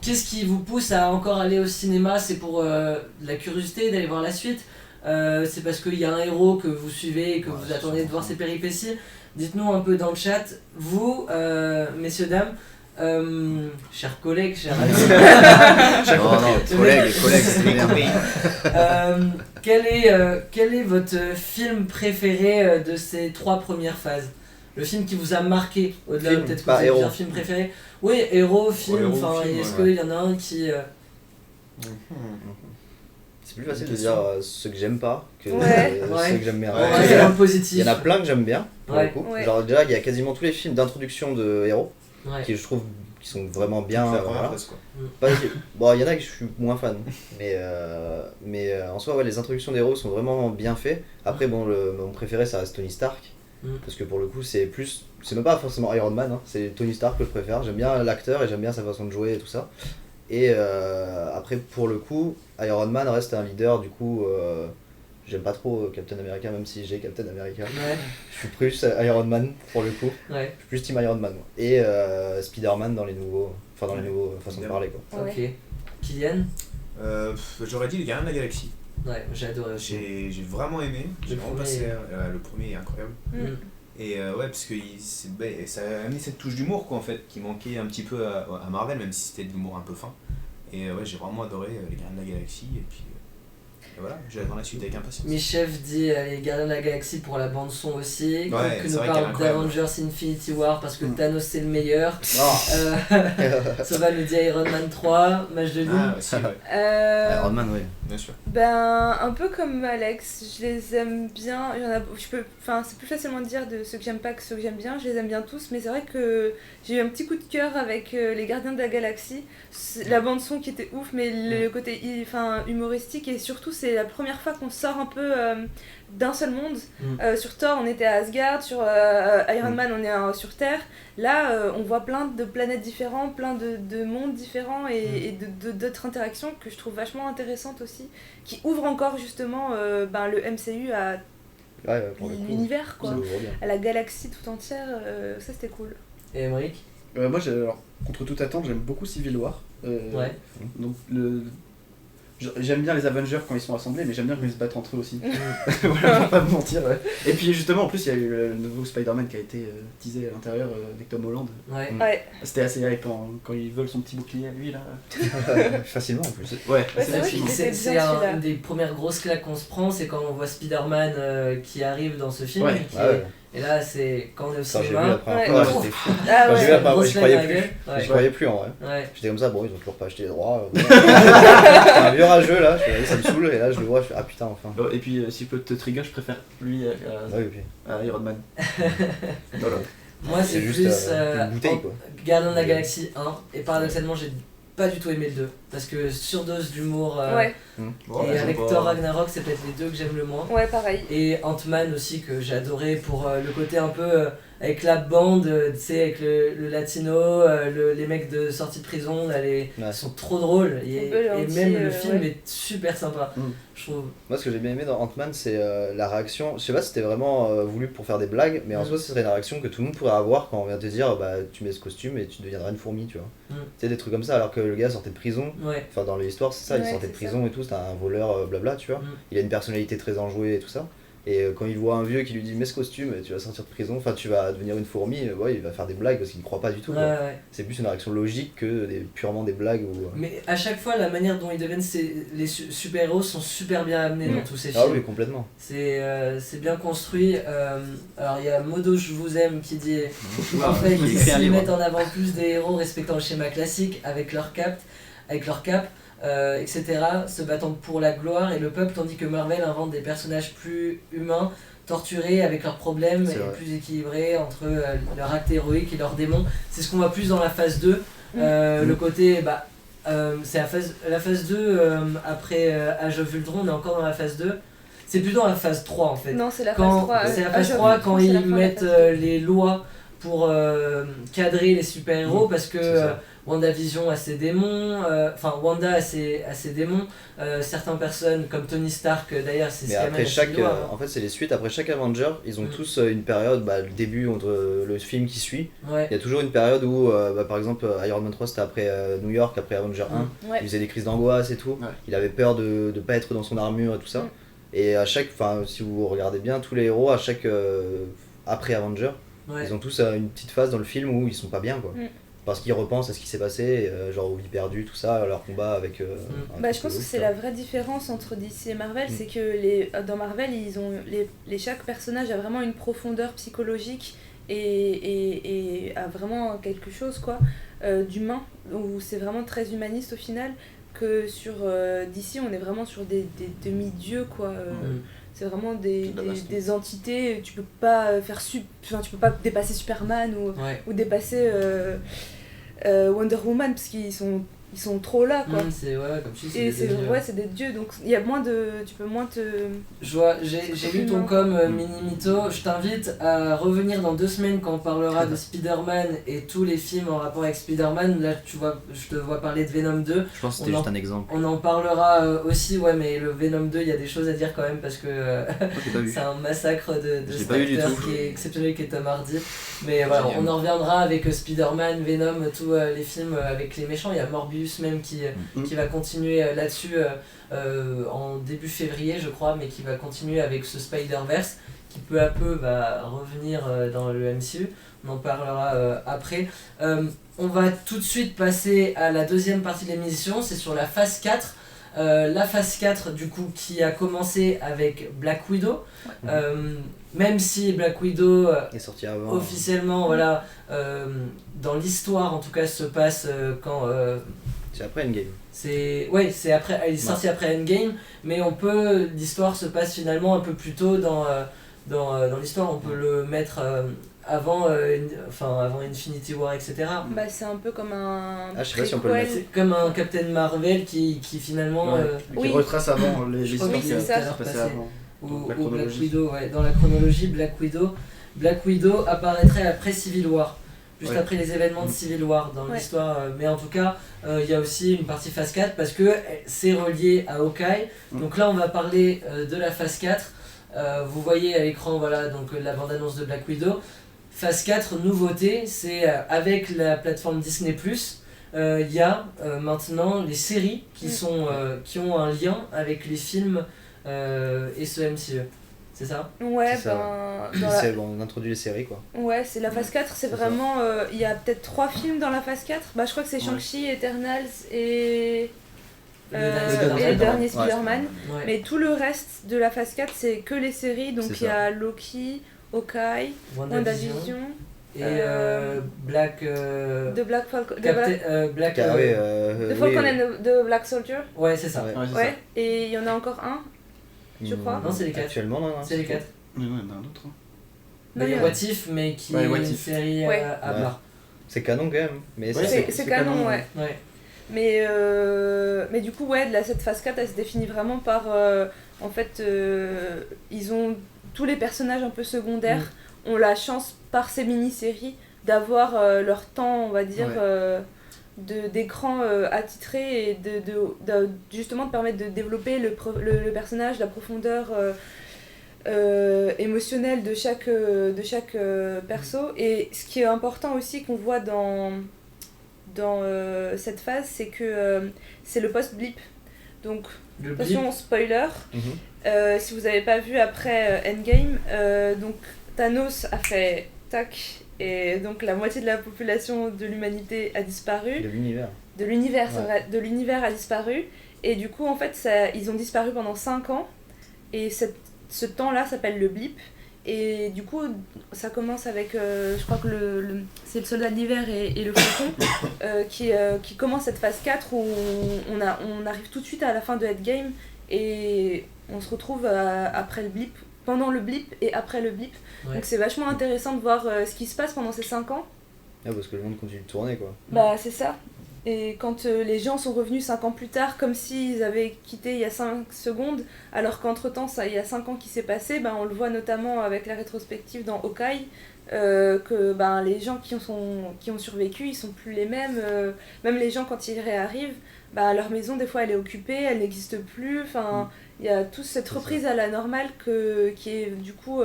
qu'est-ce qui vous pousse à encore aller au cinéma? C'est pour la curiosité d'aller voir la suite? C'est parce qu'il y a un héros que vous suivez et que vous attendez de voir ses péripéties. Dites-nous un peu dans le chat, vous, messieurs, dames, chers collègues, chers amis, quel est votre film préféré de ces 3 premières phases? Le film qui vous a marqué, au-delà peut-être que vous avez un film préféré? Oui, héros, film, est-ce qu'il y en a un qui... C'est plus facile de dire ceux que j'aime pas que ceux que j'aime bien. Il y en a plein que j'aime bien, pour le coup. Genre déjà, il y a quasiment tous les films d'introduction de héros qui je trouve qui sont vraiment bien. Bon, il y en a que je suis moins fan, mais en soi, les introductions des héros sont vraiment bien faites. Après, bon, mon préféré, ça reste Tony Stark. Parce que pour le coup, c'est même pas forcément Iron Man, hein, c'est Tony Stark que je préfère. J'aime bien l'acteur et j'aime bien sa façon de jouer et tout ça. Et après, pour le coup, Iron Man reste un leader, du coup, j'aime pas trop Captain America, même si j'ai Captain America. Je suis plus Iron Man, pour le coup. Je suis plus Team Iron Man. Et Spider-Man dans les nouveaux façons de parler, quoi. Ok. Kylian? J'aurais dit les Gardiens de la Galaxie. Ouais, j'ai adoré. J'ai vraiment aimé. Le premier est incroyable. Et parce que ça a amené cette touche d'humour quoi en fait qui manquait un petit peu à Marvel, même si c'était de l'humour un peu fin. Et j'ai vraiment adoré les Gardiens de la Galaxie et puis voilà, j'attends la suite avec impatience. Michef dit les Gardiens de la Galaxie pour la bande son aussi, que nous parle d'Avengers Infinity War parce que Thanos c'est le meilleur. Ça va nous dire Iron Man 3, match de Lille. Iron Man, oui. Bien sûr. Un peu comme Alex, je les aime bien. C'est plus facilement de dire de ceux que j'aime pas que ceux que j'aime bien. Je les aime bien tous, mais c'est vrai que j'ai eu un petit coup de cœur avec les Gardiens de la Galaxie. La bande son qui était ouf, mais le côté humoristique et surtout c'est c'est la première fois qu'on sort un peu d'un seul monde. Sur Thor, on était à Asgard, sur Iron Man, on est sur Terre. Là, on voit plein de planètes différentes, plein de mondes différents et d'autres interactions que je trouve vachement intéressantes aussi, qui ouvrent encore justement le MCU à l'univers, quoi, à la galaxie tout entière. Ça, c'était cool. Et Émeric? Moi, alors, contre toute attente, j'aime beaucoup Civil War. Donc, j'aime bien les Avengers quand ils sont rassemblés, mais j'aime bien quand ils se battent entre eux aussi. Voilà, pour pas me mentir. Ouais. Et puis justement, en plus, il y a eu le nouveau Spider-Man qui a été teasé à l'intérieur avec Tom Holland. C'était assez hypant quand il vole son petit bouclier à lui là. Facilement en plus. C'est une des premières grosses claques qu'on se prend, c'est quand on voit Spider-Man qui arrive dans ce film. Et là, c'est quand on est au cinéma. J'étais fou. J'ai vu la première fois, j'y croyais plus. J'y croyais plus en vrai. J'étais comme ça, bon, ils ont toujours pas acheté les droits. C'est un vieux rageux là, ça me saoule, et là je le vois, je fais ah putain, enfin. Et puis, si je peux te trigger, je préfère lui à Iron Man. Voilà. Moi, c'est juste plus une bouteille, quoi. Gardien de la Galaxie 1, et paradoxalement, j'ai pas du tout aimé le 2, parce que surdose d'humour. Et avec Thor Ragnarok, c'est peut-être les deux que j'aime le moins. Ouais, pareil. Et Ant-Man aussi, que j'ai adoré pour le côté un peu avec la bande, tu sais, avec le latino, les mecs de sortie de prison, là, ils sont trop drôles. Et même le film est super sympa, je trouve. Moi, ce que j'ai bien aimé dans Ant-Man, c'est la réaction. Je sais pas si c'était vraiment voulu pour faire des blagues, mais en soi, ce serait une réaction que tout le monde pourrait avoir quand on vient te dire bah, tu mets ce costume et tu deviendras une fourmi, tu vois. Tu sais, des trucs comme ça, alors que le gars sortait de prison. Enfin, dans l'histoire, c'est ça, il sortait de prison et tout, c'était un voleur, blabla, tu vois. Il a une personnalité très enjouée et tout ça. Et quand il voit un vieux qui lui dit mets ce costume, tu vas sortir de prison, enfin tu vas devenir une fourmi, il va faire des blagues parce qu'il ne croit pas du tout. C'est plus une réaction logique que purement des blagues. Mais à chaque fois, la manière dont ils deviennent les super-héros sont super bien amenés dans tous ces films. Ah oui, complètement. C'est bien construit. Alors il y a Modo Je vous aime qui dit en fait ils mettent en avant plus des héros respectant le schéma classique avec leur cap, etc., se battant pour la gloire et le peuple, tandis que Marvel invente des personnages plus humains, torturés avec leurs problèmes et plus équilibrés entre leur acte héroïque et leurs démons. C'est ce qu'on voit plus dans la phase 2. Le côté, c'est la phase 2 après Age of Ultron, on est encore dans la phase 2. C'est plutôt dans la phase 3 en fait. Non, c'est la phase 3. C'est la phase 3 quand ils mettent les lois pour cadrer les super-héros parce que WandaVision a ses démons, Wanda a ses démons, certaines personnes comme Tony Stark d'ailleurs c'est ce qui amène en fait c'est les suites, après chaque Avenger ils ont tous une période, le début entre le film qui suit, il y a toujours une période où par exemple Iron Man 3 c'était après New York, après Avenger 1, il faisait des crises d'angoisse et tout, il avait peur de pas être dans son armure et tout ça, et à chaque, si vous regardez bien tous les héros, à chaque après Avenger, ils ont tous une petite phase dans le film où ils sont pas bien quoi. Parce qu'ils repensent à ce qui s'est passé, genre aux vies perdues, tout ça, leur combat avec... je pense que c'est la vraie différence entre DC et Marvel, c'est que dans Marvel, ils ont chaque personnage a vraiment une profondeur psychologique et a vraiment quelque chose quoi, d'humain, où c'est vraiment très humaniste au final, que sur DC on est vraiment sur des demi-dieux quoi. C'est vraiment des entités, tu peux pas tu peux pas dépasser Superman ou dépasser Wonder Woman parce qu'ils sont trop là quoi. Comme tu dis, c'est des dieux, donc il y a tu peux moins te... J'ai lu ton mini mytho, je t'invite à revenir dans 2 semaines quand on parlera de Spider-Man et tous les films en rapport avec Spider-Man. Là je te vois parler de Venom 2. Je pense que c'était juste un exemple. On en parlera aussi, mais le Venom 2 il y a des choses à dire quand même parce que c'est un massacre de cet acteur qui est exceptionnel qui est Tom Hardy. Mais voilà, on en reviendra avec Spider-Man, Venom, tous les films avec les méchants. Il y a Morbius même qui va continuer là-dessus en début février je crois, mais qui va continuer avec ce Spider-Verse qui peu à peu va revenir dans le MCU. On en parlera après. On va tout de suite passer à la deuxième partie de l'émission, c'est sur la phase 4. La phase 4 du coup qui a commencé avec Black Widow, même si Black Widow est sorti avant, officiellement dans l'histoire en tout cas se passe quand c'est après Endgame. C'est après, elle est sortie après Endgame, mais l'histoire se passe finalement un peu plus tôt dans l'histoire, on peut le mettre avant Infinity War, etc. Bah, c'est un peu comme un. Ah, je sais pas si on peut le préquel. mettre. C'est comme un Captain Marvel qui finalement. Qui Oui. retrace avant les Je crois histoires que qui c'est ça. se passaient avant. Ou La Black chronologie. Widow, ouais, dans la chronologie Black Widow. Black Widow apparaîtrait après Civil War, juste Ouais. après les événements de Civil War dans Ouais. l'histoire. Mais en tout cas, il y a aussi une partie phase 4 parce que c'est relié à Hawkeye. Donc là, on va parler de la phase 4. Vous voyez à l'écran voilà, donc, la bande-annonce de Black Widow. Phase 4, nouveauté, c'est avec la plateforme Disney+, il y a maintenant les séries qui ont un lien avec les films et ce MCE. C'est ça? Ouais, C'est ça, ben. Dans la... Bon, on introduit les séries quoi. Ouais, c'est la phase 4, c'est C'est vraiment. Il y a peut-être 3 films dans la phase 4. Bah, je crois que c'est Shang-Chi, Eternals et. Le dernier Et Spider-Man. le dernier Ouais, Spider-Man. Ouais. Mais tout le reste de la phase 4, c'est que les séries. Donc C'est il y a Loki, Hawkeye, WandaVision WandaVision, et Black The Black Falcon. Black Ah, oui, The oui, Falcon oui. and the Black Soldier. ouais c'est ça. Ouais. Ouais, c'est Ouais, et il y en a encore un. je crois. Non, c'est les 4. Actuellement, non, C'est les 4. ça. Mais non, il y en a un autre. hein. Bah, il y a Non, What If mais qui Ouais, est What une If. série Ouais. à Ouais. part. C'est canon quand même. Mais Ouais, C'est canon, ouais. Ouais. Mais du coup, ouais, cette phase 4, elle se définit vraiment par. En fait, ils ont. Tous les personnages un peu secondaires ont la chance, par ces mini-séries, d'avoir leur temps, on va dire, d'écran attitré et de justement de permettre de développer le personnage, la profondeur émotionnelle de chaque perso. Et ce qui est important aussi qu'on voit dans cette phase, c'est que c'est le post-blip. Donc, Le blip, attention, spoiler. Mhm. Si vous n'avez pas vu après Endgame, donc Thanos a fait tac, et donc la moitié de la population de l'humanité a disparu. De l'univers. De l'univers, c'est Ouais. vrai, de l'univers a disparu. Et du coup, en fait, ils ont disparu pendant 5 ans. Et ce temps-là s'appelle le blip. Et du coup, ça commence avec, je crois que c'est le soldat de l'hiver et le faucon qui commence cette phase 4 où on arrive tout de suite à la fin de Endgame et on se retrouve après le blip, pendant le blip et après le blip. Ouais. Donc c'est vachement intéressant de voir ce qui se passe pendant ces 5 ans. Ah, parce que le monde continue de tourner quoi. Bah c'est ça. Et quand les gens sont revenus 5 ans plus tard, comme s'ils avaient quitté il y a 5 secondes, alors qu'entre temps, il y a 5 ans qui s'est passé, on le voit notamment avec la rétrospective dans Hawkeye, que les gens qui ont survécu, ils sont plus les mêmes. Même les gens, quand ils réarrivent, leur maison, des fois, elle est occupée, elle n'existe plus. Enfin, il y a toute cette reprise à la normale qui est du coup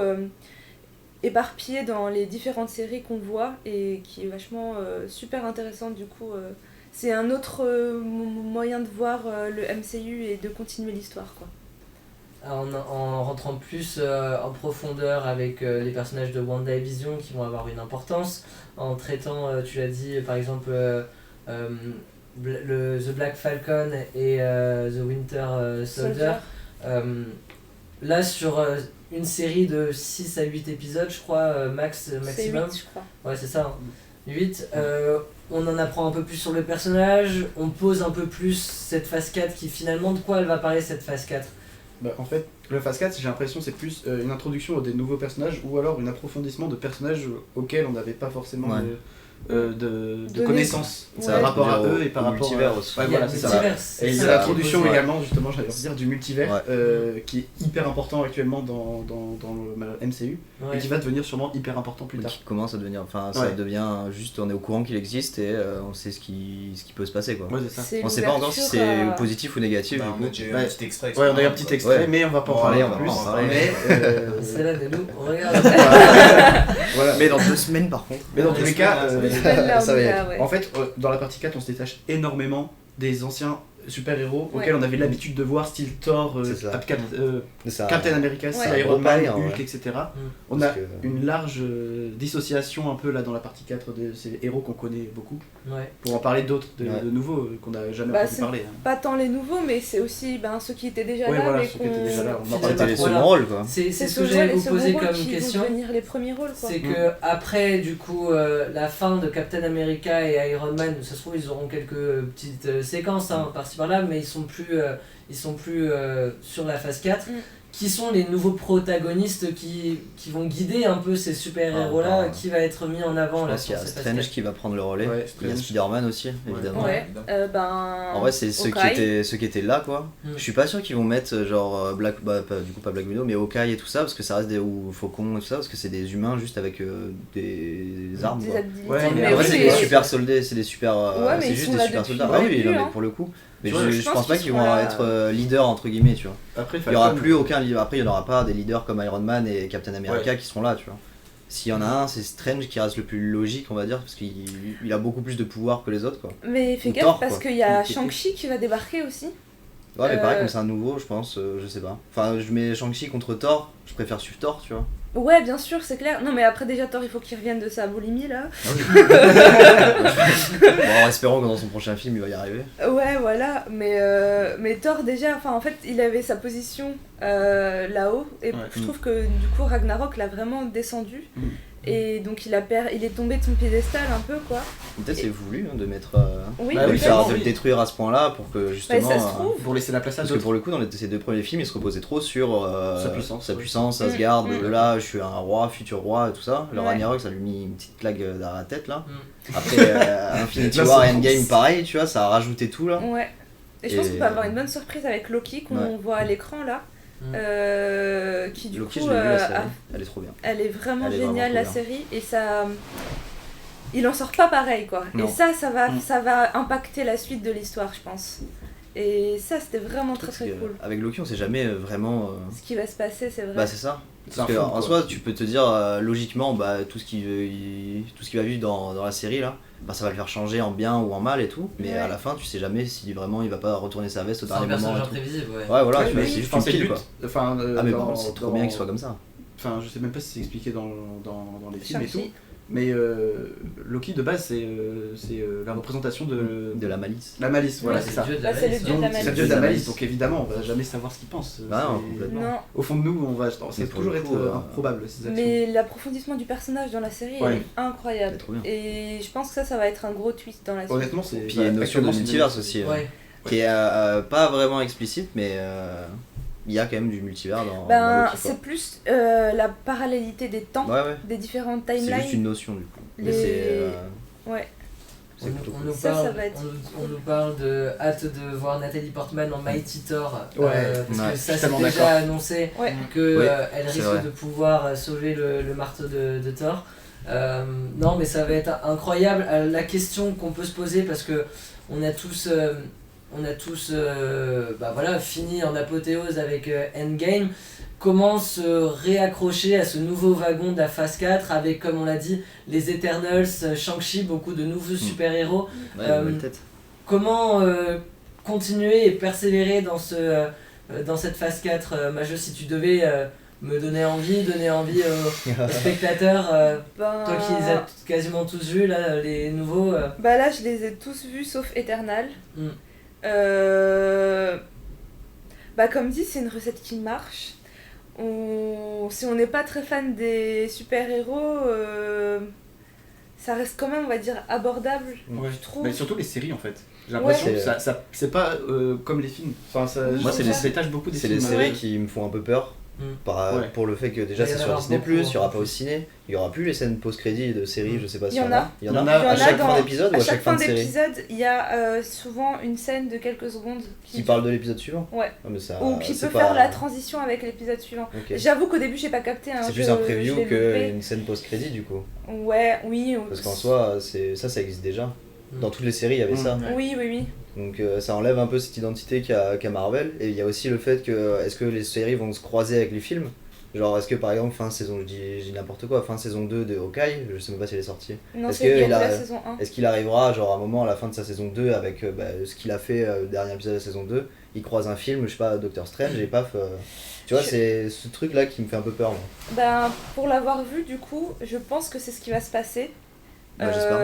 éparpillée dans les différentes séries qu'on voit et qui est vachement super intéressante du coup. C'est un autre moyen de voir le MCU et de continuer l'histoire, quoi. en rentrant plus en profondeur avec les personnages de WandaVision qui vont avoir une importance, en traitant, tu l'as dit, par exemple, The Black Falcon et The Winter Soldier. Là, sur une série de 6 à 8 épisodes, je crois, maximum. C'est 8, je crois. Ouais, c'est ça. 8. On en apprend un peu plus sur le personnage, on pose un peu plus cette phase 4 qui finalement, de quoi elle va parler cette phase 4? En fait, la phase 4, j'ai l'impression c'est plus une introduction à des nouveaux personnages ou alors un approfondissement de personnages auxquels on n'avait pas forcément de connaissances par rapport à eux et par rapport multivers aussi. Ouais, Il y a voilà, le c'est ça. multivers, Et il y ça a qui est l'introduction posé. également, justement, j'allais dire, du multivers Ouais. qui est hyper important actuellement dans le MCU Ouais. et qui va devenir sûrement hyper important plus tard. Qui commence à devenir, ça Ouais. devient juste, on est au courant qu'il existe et on sait ce qui peut se passer quoi. Ouais, c'est ça. On sait pas encore si c'est positif ou négatif Bah, du on coup. a déjà eu Ouais. un petit extrait. Ouais, on a eu un petit extrait, Ouais. mais on va pas en Bon, parler allez, on en va plus. pas en parler. Mais, C'est là de nous, on regarde. voilà. Mais dans 2 semaines par contre. Mais dans tous les cas, Ça va y là, ouais. en fait, dans la partie 4, on se détache énormément des anciens super-héros Ouais. auxquels on avait l'habitude de voir, style Thor, C'est ça. Ça- Captain America, Ouais. Iron Man, Pareil, hein, Hulk, ouais. etc. On a Parce que- une large dissociation un peu là dans la partie 4 de ces héros qu'on connaît beaucoup. Ouais. Pour en parler d'autres, de Ouais. nouveaux qu'on n'a jamais Bah, entendu c'est parler. hein. Pas tant les nouveaux, mais c'est aussi ceux qui étaient déjà Ouais, là, voilà, mais ceux qui étaient déjà là, on en Finalement, parle C'était pas les trop. voilà. seconds rôles quoi. C'est ce que ceux j'allais les vous seconds poser rôles comme qui question. vont devenir les premiers rôles, quoi. C'est que après du coup la fin de Captain America et Iron Man, ça se trouve ils auront quelques petites séquences par-ci par-là, mais ils sont plus sur la phase 4. qui sont les nouveaux protagonistes qui vont guider un peu ces super-héros-là, qui va être mis en avant là. Je pense qu'il y a Strange qui va prendre le relais, il y a Spider-Man aussi, évidemment. Ouais, en vrai, c'est ceux qui étaient là, quoi. Je suis pas sûr qu'ils vont mettre genre pas Black Widow, mais Hawkeye et tout ça, parce que ça reste ou Faucon et tout ça, parce que c'est des humains juste avec des armes. Mais en vrai, c'est des super soldats, c'est des super. C'est juste des super soldats. Ah oui, mais pour le coup. Mais je pense pas qu'ils vont être leaders entre guillemets, tu vois. Après, il y aura plus aucun leader. Après, il y en aura pas des leaders comme Iron Man et Captain America qui seront là, tu vois. S'il y en a un, c'est Strange qui reste le plus logique, on va dire, parce qu'il a beaucoup plus de pouvoir que les autres, quoi. Mais fais gaffe parce qu'il y a Shang-Chi qui va débarquer aussi. Ouais, mais pareil, comme c'est un nouveau, je pense, je sais pas. Enfin, je mets Shang-Chi contre Thor, je préfère suivre Thor, tu vois. Ouais, bien sûr, c'est clair. Non, mais après, déjà, Thor, il faut qu'il revienne de sa boulimie là. Bon, espérons que dans son prochain film, il va y arriver. Ouais, voilà. Mais Thor, déjà, en fait, il avait sa position là-haut. Et je trouve que du coup, Ragnarok l'a vraiment descendu. Et donc, il est tombé de son piédestal un peu, quoi. Peut-être c'est voulu de mettre. de le détruire à ce point-là pour que justement. Ça se trouve. Pour laisser la place à d'autres. Parce que pour le coup, dans ces deux premiers films, il se reposait trop sur sa puissance, Asgard, là, je suis un roi, futur roi et tout ça. Le Ragnarok, ça lui a mis une petite claque derrière la tête là. Après, Infinity War et Endgame, pareil, tu vois, ça a rajouté tout là. Ouais. Et je pense qu'on peut avoir une bonne surprise avec Loki qu'on voit à l'écran là. Qui du Loki, coup, je l'ai vu, la série. Elle est trop bien. Elle est vraiment géniale la série et ça, il en sort pas pareil quoi. Non. Et ça va impacter la suite de l'histoire je pense. Et ça c'était vraiment très cool. Avec Loki on sait jamais vraiment ce qui va se passer, c'est vrai. Bah c'est ça. Parce que en soi tu peux te dire logiquement tout ce qu'il va vivre dans la série là, ça va le faire changer en bien ou en mal et tout, mais à la fin tu sais jamais si vraiment il va pas retourner sa veste au dernier moment. C'est un personnage imprévisible, ouais voilà, c'est juste une pile quoi. Mais bon, c'est trop bien qu'il soit comme ça. Enfin je sais même pas si c'est expliqué dans les films et tout. Mais Loki de base c'est la représentation de la malice. La malice, voilà, c'est ça. C'est le dieu de la malice. C'est le dieu de la malice, donc évidemment on va jamais savoir ce qu'il pense. Non, complètement. Non. Au fond de nous, c'est toujours être improbable ces actions. Mais l'approfondissement du personnage dans la série est incroyable. Trop bien. Et je pense que ça va être un gros twist dans la suite. Honnêtement, c'est. Puis il y a une notion de multiverse aussi, qui est pas vraiment explicite, mais. Il y a quand même du multivers dans Loki, c'est plus la parallélité des temps, des différentes timelines. C'est juste une notion du coup. Mais on nous parle de hâte de voir Nathalie Portman en Mighty Thor, parce que ça c'est déjà annoncé qu'elle risque de pouvoir sauver le marteau de Thor. Non mais ça va être incroyable. La question qu'on peut se poser, parce que on a tous fini en apothéose avec Endgame. Comment se réaccrocher à ce nouveau wagon de la phase 4 avec, comme on l'a dit, les Eternals, Shang-Chi, beaucoup de nouveaux super-héros. Comment continuer et persévérer dans cette phase 4, Majo, si tu devais me donner envie aux spectateurs, toi qui les as quasiment tous vus, là, les nouveaux. Là, je les ai tous vus sauf Eternal. Comme dit, c'est une recette qui marche. Si on n'est pas très fan des super-héros, ça reste quand même, on va dire, abordable, je trouve. Mais surtout les séries en fait. J'ai l'impression que ça c'est pas comme les films. Moi, c'est les séries qui me font un peu peur. Pour le fait que déjà c'est sur Disney+, il n'y aura pas au ciné, il n'y aura plus les scènes post-crédits de séries, je sais pas si il y en a. Il y en a à chaque fin d'épisode ou à chaque fin de série. À chaque fin d'épisode, il y a souvent une scène de quelques secondes qui parle de l'épisode suivant. Ou qui peut faire la transition avec l'épisode suivant. J'avoue qu'au début j'ai pas capté. C'est plus un preview qu'une scène post-crédit du coup. Oui. Parce qu'en soi, ça existe déjà. Dans toutes les séries il y avait ça. Oui. Donc ça enlève un peu cette identité qu'a Marvel. Et il y a aussi le fait que est-ce que les séries vont se croiser avec les films. Genre est-ce que par exemple fin saison, je dis n'importe quoi, fin saison 2 de Hawkeye, je sais même pas si elle est sortie. Non, c'est la saison 1. Est-ce qu'il arrivera genre à un moment à la fin de sa saison 2 avec ce qu'il a fait le dernier épisode de la saison 2, il croise un film, je sais pas, Doctor Strange et paf. Tu vois, c'est ce truc là qui me fait un peu peur moi. Pour l'avoir vu du coup, je pense que c'est ce qui va se passer. Ouais, j'espère.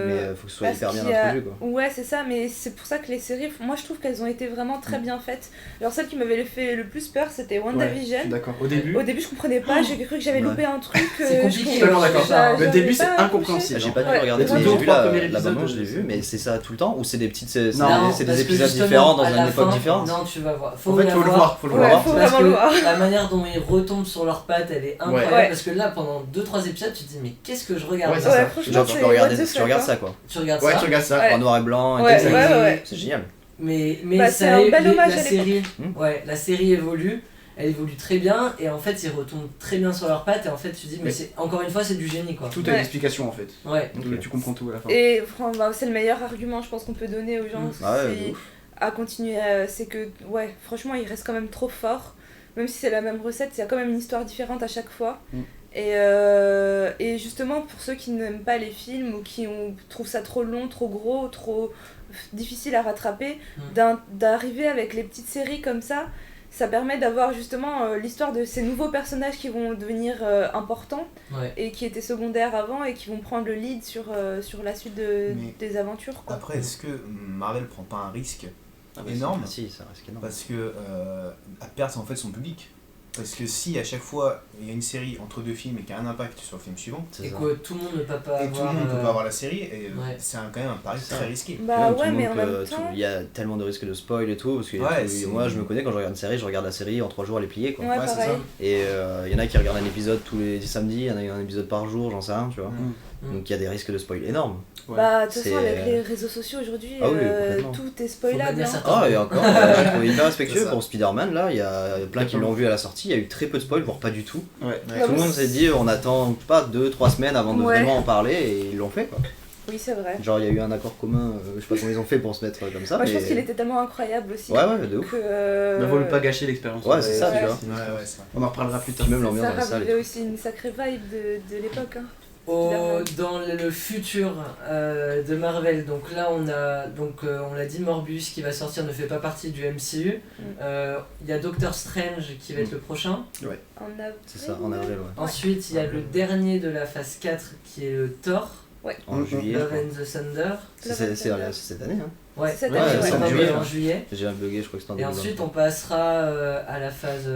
Mais faut que ce soit parce hyper bien qu'il y a- introduit, quoi. Ouais, c'est ça, mais c'est pour ça que les séries, moi je trouve qu'elles ont été vraiment très bien faites. Alors celle qui m'avait fait le plus peur, c'était Ouais, je WandaVision. suis d'accord. Au début, Au début, je comprenais pas, j'ai cru que j'avais Ouais. loupé un truc. C'est compliqué, je totalement d'accord. j'arrivais Le début, c'est pas à incompréhensible. Ah, j'ai pas dû Ouais, regarder, vraiment. mais j'ai vu Trois la premiers bande, je épisodes, l'ai vu, mais c'est ça tout le temps ou c'est des petites c'est Non, des parce que épisodes justement, différents dans à la une époque fin, différente. Non, tu vas voir. Faut En fait, la faut le voir. voir, faut le Ouais, voir. faut Parce vraiment que le voir. la manière dont ils retombent sur leurs pattes, elle est incroyable. Ouais. Parce que là, pendant 2-3 épisodes, tu te dis, mais qu'est-ce que je regarde Ouais, là c'est Ouais, ça. franchement, Genre tu c'est peux regarder, what the tu fuck, regardes hein. ça quoi. Tu regardes Ouais, ça. tu regardes ça. Ouais. En noir et blanc et Ouais, tout, ouais. c'est génial. Mais Bah, c'est un bel hommage la à série, l'époque. ouais, la série évolue. Elle évolue très bien et en fait ils retombent très bien sur leurs pattes et en fait tu dis mais Mais- c'est encore une fois c'est du génie quoi. Tout a Ouais. une explication en fait. Ouais. Ok. Tu comprends tout à la fin. Et franchement, c'est le meilleur argument, je pense, qu'on peut donner aux gens. Ah ouais, c'est- de ouf. à continuer, c'est que, ouais, franchement, il reste quand même trop fort. Même si c'est la même recette, il y a quand même une histoire différente à chaque fois. Mm. Et justement, pour ceux qui n'aiment pas les films ou trouvent ça trop long, trop gros, trop difficile à rattraper, d'arriver avec les petites séries comme ça permet d'avoir justement l'histoire de ces nouveaux personnages qui vont devenir importants Ouais. et qui étaient secondaires avant et qui vont prendre le lead sur la suite Mais des aventures, quoi. Après, est-ce que Marvel prend pas un risque Ah bah, énorme Ah si, ça reste énorme. parce que à perdre en fait son public? Parce que si à chaque fois il y a une série entre deux films et qu'il y a un impact sur le film suivant, C'est Et ça. que tout le monde ne peut pas et tout le monde peut avoir, pas avoir la série, et ouais. c'est quand même un pari C'est ça. très risqué. Bah Même tout ouais, le mais monde en peut- même temps... il y a tellement de risques de spoil et tout parce que Ouais, tout- c'est- moi je me connais quand je regarde une série, je regarde la série en 3 jours elle est pliée quoi. Ouais, Ouais, c'est pareil. Et il y en a qui regardent un épisode tous les samedis, il y en a un épisode par jour, j'en sais rien, tu vois. Mm. Donc il y a des risques de spoil énormes. Ouais. Bah, de toute façon, C'est- avec les réseaux sociaux aujourd'hui, Ah oui, complètement. tout est Faut spoilable. bannir Hein. certains. Ah et encore, j'ai trouvé hyper respectueux C'est ça. pour Spider-Man là, il y a plein qui l'ont vu à la sortie, il y a eu très peu de spoil, voire pas du tout. Ouais. Ouais. Bah, Tout le monde s'est dit on attend pas 2-3 semaines avant de Ouais. vraiment en parler et ils l'ont fait quoi. Oui, c'est vrai. Genre il y a eu un accord commun, je sais pas comment ils ont fait pour se mettre comme ça. Moi, je mais- pense qu'il était tellement incroyable aussi. Ouais ouais de ouf. Que, Mais vaut pas gâcher l'expérience. Ouais c'est ça Ouais. tu vois. Ouais, ouais, c'est vrai. On en reparlera plus tard. Puis même l'ambiance ça dans la salle. et ravivait aussi une sacrée vibe de l'époque. Hein. Dans le futur de Marvel, donc là on l'a dit, Morbius qui va sortir ne fait pas partie du MCU. Il y a Doctor Strange qui va être le prochain. En avril. C'est ça, en avril ouais. Ensuite il y a le dernier de la phase 4 qui est le Thor, En juillet. je Love crois. and the Thunder. C'est cette année hein. Ouais, C'est cette année, ouais, c'est en en juillet, en là. juillet. J'ai un bugué, je crois que c'était en Et 2023. ensuite on passera à la phase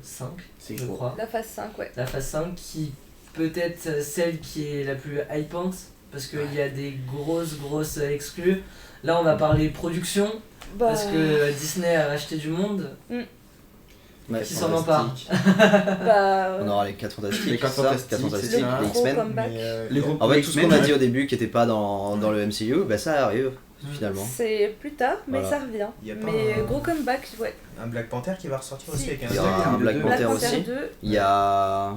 5, C'est je chaud. crois. La phase 5, ouais. La phase 5 qui peut-être celle qui est la plus hypante parce qu'il y a des grosses exclus. Là on va parler production Bah, parce que Disney a racheté du monde. Ouais, Qui s'en empare. bah, On aura les 4 fantastiques, Les 4 ça, fantastiques, 4 c'est fantastiques, ça. les gros X-Men. comeback. Les groupes En fait, tout ce qu'on X-Men, a dit au début qui était pas dans le MCU, bah ça arrive finalement. C'est plus tard, mais Voilà. ça revient. Il y a pas Mais un- gros comeback, ouais. un Black Panther qui va ressortir Si. aussi avec un Il y aura un le Black deux. Black Panther Panther aussi. 2. Il y a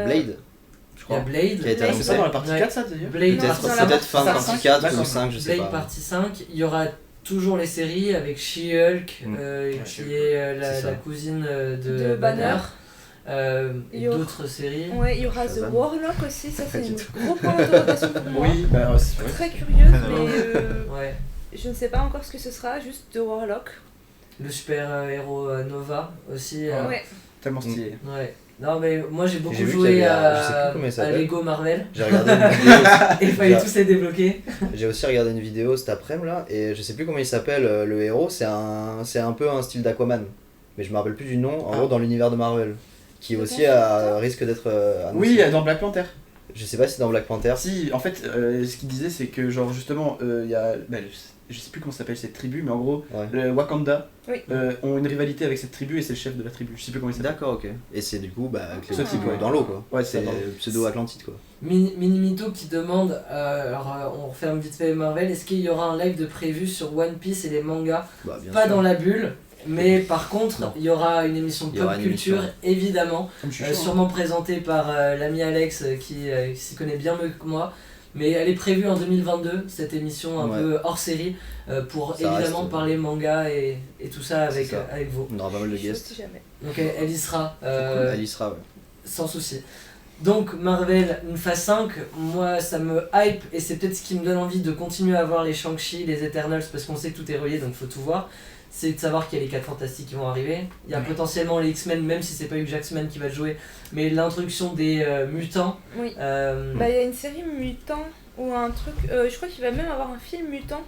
Blade, je Il y crois. a Blade. Qui a été Blade. annoncé. C'est pas dans la partie Ouais. 4 ça d'ailleurs Blade, Non, partie c'est dans la 5. Peut-être fin de D'accord. partie 4 ou D'accord. 5, je sais Blade pas. partie 5. Il y aura toujours les séries avec She-Hulk qui She-Hulk, est c'est ça. la cousine De de Banner. et Il y aura- d'autres séries. Ouais, il y aura The Shazam. Warlock aussi, ça c'est Pas du un gros point d'interrogation pour moi. Oui, bah c'est vrai. Très curieuse, Très mais Ouais. je ne sais pas encore ce que ce sera, juste The Warlock. Le super héros Nova aussi. Ouais. Tellement stylé. Ouais. Non mais moi j'ai beaucoup J'ai vu joué qu'il y avait, je sais plus à comment il s'appelle. Lego Marvel J'ai regardé une vidéo, et il fallait tous les débloquer. j'ai aussi regardé une vidéo cet après-midi là, et je sais plus comment il s'appelle le héros, c'est un peu un style d'Aquaman, mais je me rappelle plus du nom, en Ah. gros dans l'univers de Marvel, qui C'est aussi pas risque d'être annoncé. Oui, dans Black Panther. Je sais pas si c'est dans Black Panther. Si, en fait, ce qu'il disait, c'est que, genre, justement, il y a. Bah, je sais plus comment s'appelle cette tribu, mais en gros, Ouais. le Wakanda Oui. ont une rivalité avec cette tribu et c'est le chef de la tribu. Je sais plus comment il s'appelle. D'accord, ok. Et c'est du coup avec les Ce type, ouais. dans l'eau quoi. Ouais, C'est c'est ça. pseudo-Atlantide quoi. Minimito qui demande, on referme vite fait Marvel, est-ce qu'il y aura un live de prévu sur One Piece et les mangas? Bah, bien Pas sûr. dans la bulle, mais par contre Non. il y aura une émission Il y aura pop une culture émission. évidemment, Comme je suis chaud, hein. sûrement présentée par l'ami Alex qui s'y connaît bien mieux que moi. Mais elle est prévue en 2022, cette émission un Ouais. peu hors série, pour Ça évidemment reste, parler manga et tout ça avec, C'est ça. avec vous. On aura pas mal de Je guests. sais jamais. Donc elle y sera, Elle y sera, ouais. sans souci. Donc Marvel, une phase 5, moi ça me hype et c'est peut-être ce qui me donne envie de continuer à voir les Shang-Chi, les Eternals, parce qu'on sait que tout est relié donc faut tout voir. c'est de savoir qu'il y a les 4 Fantastiques qui vont arriver. Il y a potentiellement les X-Men, même si c'est pas Hugh Jackman qui va le jouer, mais l'introduction des mutants. Oui. Il y a une série mutant ou un truc. Je crois qu'il va même avoir un film mutant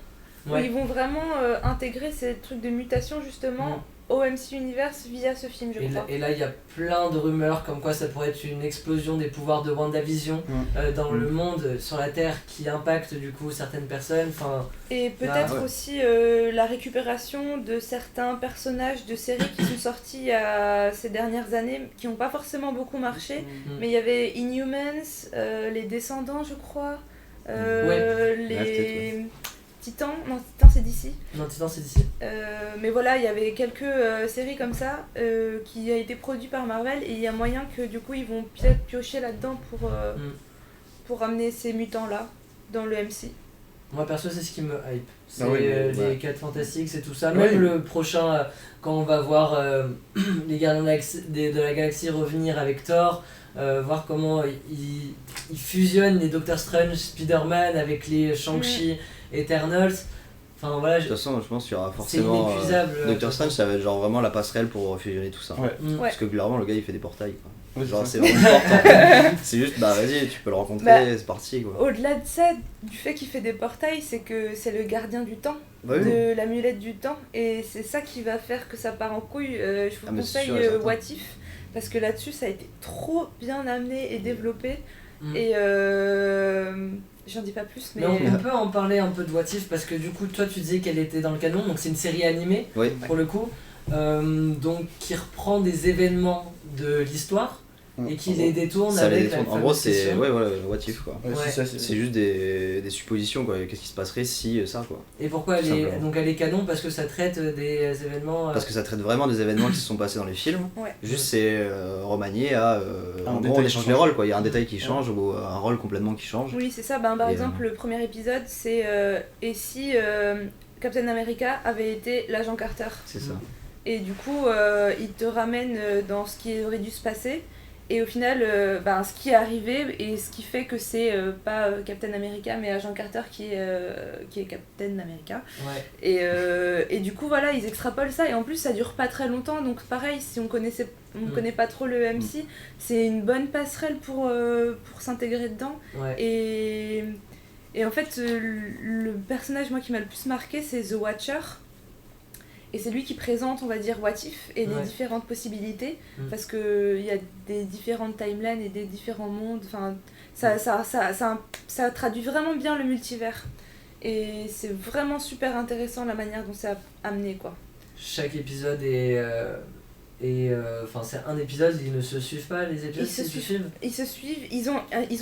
où ils vont vraiment intégrer ces trucs de mutation justement au MC Universe via ce film, je crois. Et là, il y a plein de rumeurs comme quoi ça pourrait être une explosion des pouvoirs de WandaVision dans le monde, sur la Terre, qui impacte du coup certaines personnes. Et peut-être aussi la récupération de certains personnages de séries qui sont sortis ces dernières années, qui n'ont pas forcément beaucoup marché, mais il y avait Inhumans, les Descendants, je crois, les... Titan, non Titan c'est d'ici. Non, Titan c'est d'ici. Mais voilà, il y avait quelques séries comme ça qui a été produites par Marvel et il y a moyen que du coup ils vont peut-être piocher là-dedans pour amener ces mutants là dans le MC. Moi perso c'est ce qui me hype. C'est les 4 Fantastiques, c'est tout ça. Ouais. Même le prochain, quand on va voir les Gardiens de la Galaxie revenir avec Thor, voir comment ils fusionnent les Doctor Strange, Spider-Man avec les Shang-Chi, Eternals. Enfin voilà. De toute façon, je pense qu'il y aura forcément. C'est inépuisable. Doctor Strange, ça va être genre vraiment la passerelle pour fusionner tout ça. Ouais. Parce que clairement, le gars il fait des portails. Quoi. Ouais, genre, c'est c'est vraiment important. C'est juste, vas-y, tu peux le rencontrer, c'est parti quoi. Au-delà de ça, du fait qu'il fait des portails, c'est que c'est le gardien du temps, de l'amulette du temps, et c'est ça qui va faire que ça part en couille. Je vous conseille What If, parce que là-dessus ça a été trop bien amené et développé, et j'en dis pas plus, mais on peut en parler un peu de What If, parce que du coup toi tu disais qu'elle était dans le canon, donc c'est une série animée pour le coup, donc qui reprend des événements de l'histoire et qui les détourne avec la en gros c'est What If quoi. C'est juste des suppositions quoi, qu'est-ce qui se passerait si ça quoi. Et pourquoi elle est canon? Parce que ça traite des événements... Parce que ça traite vraiment des événements qui se sont passés dans les films, juste c'est remanié à... en gros on échange les rôles quoi, il y a un détail qui change ou un rôle complètement qui change. Oui c'est ça, par exemple le premier épisode c'est et si Captain America avait été l'agent Carter. C'est ça. Et du coup il te ramène dans ce qui aurait dû se passer. Et au final, ce qui est arrivé et ce qui fait que c'est pas Captain America mais Agent Carter qui est Captain America. Et du coup, voilà, ils extrapolent ça. Et en plus, ça dure pas très longtemps. Donc, pareil, si on connaît pas trop le MC, c'est une bonne passerelle pour s'intégrer dedans. Et en fait, le personnage moi, qui m'a le plus marqué, c'est The Watcher. Et c'est lui qui présente, on va dire, What If et les différentes possibilités, parce qu'il y a des différentes timelines et des différents mondes, enfin, ça traduit vraiment bien le multivers. Et c'est vraiment super intéressant la manière dont c'est amené, quoi. Chaque épisode enfin c'est un épisode, ils ne se suivent pas les épisodes, ils se suivent, ils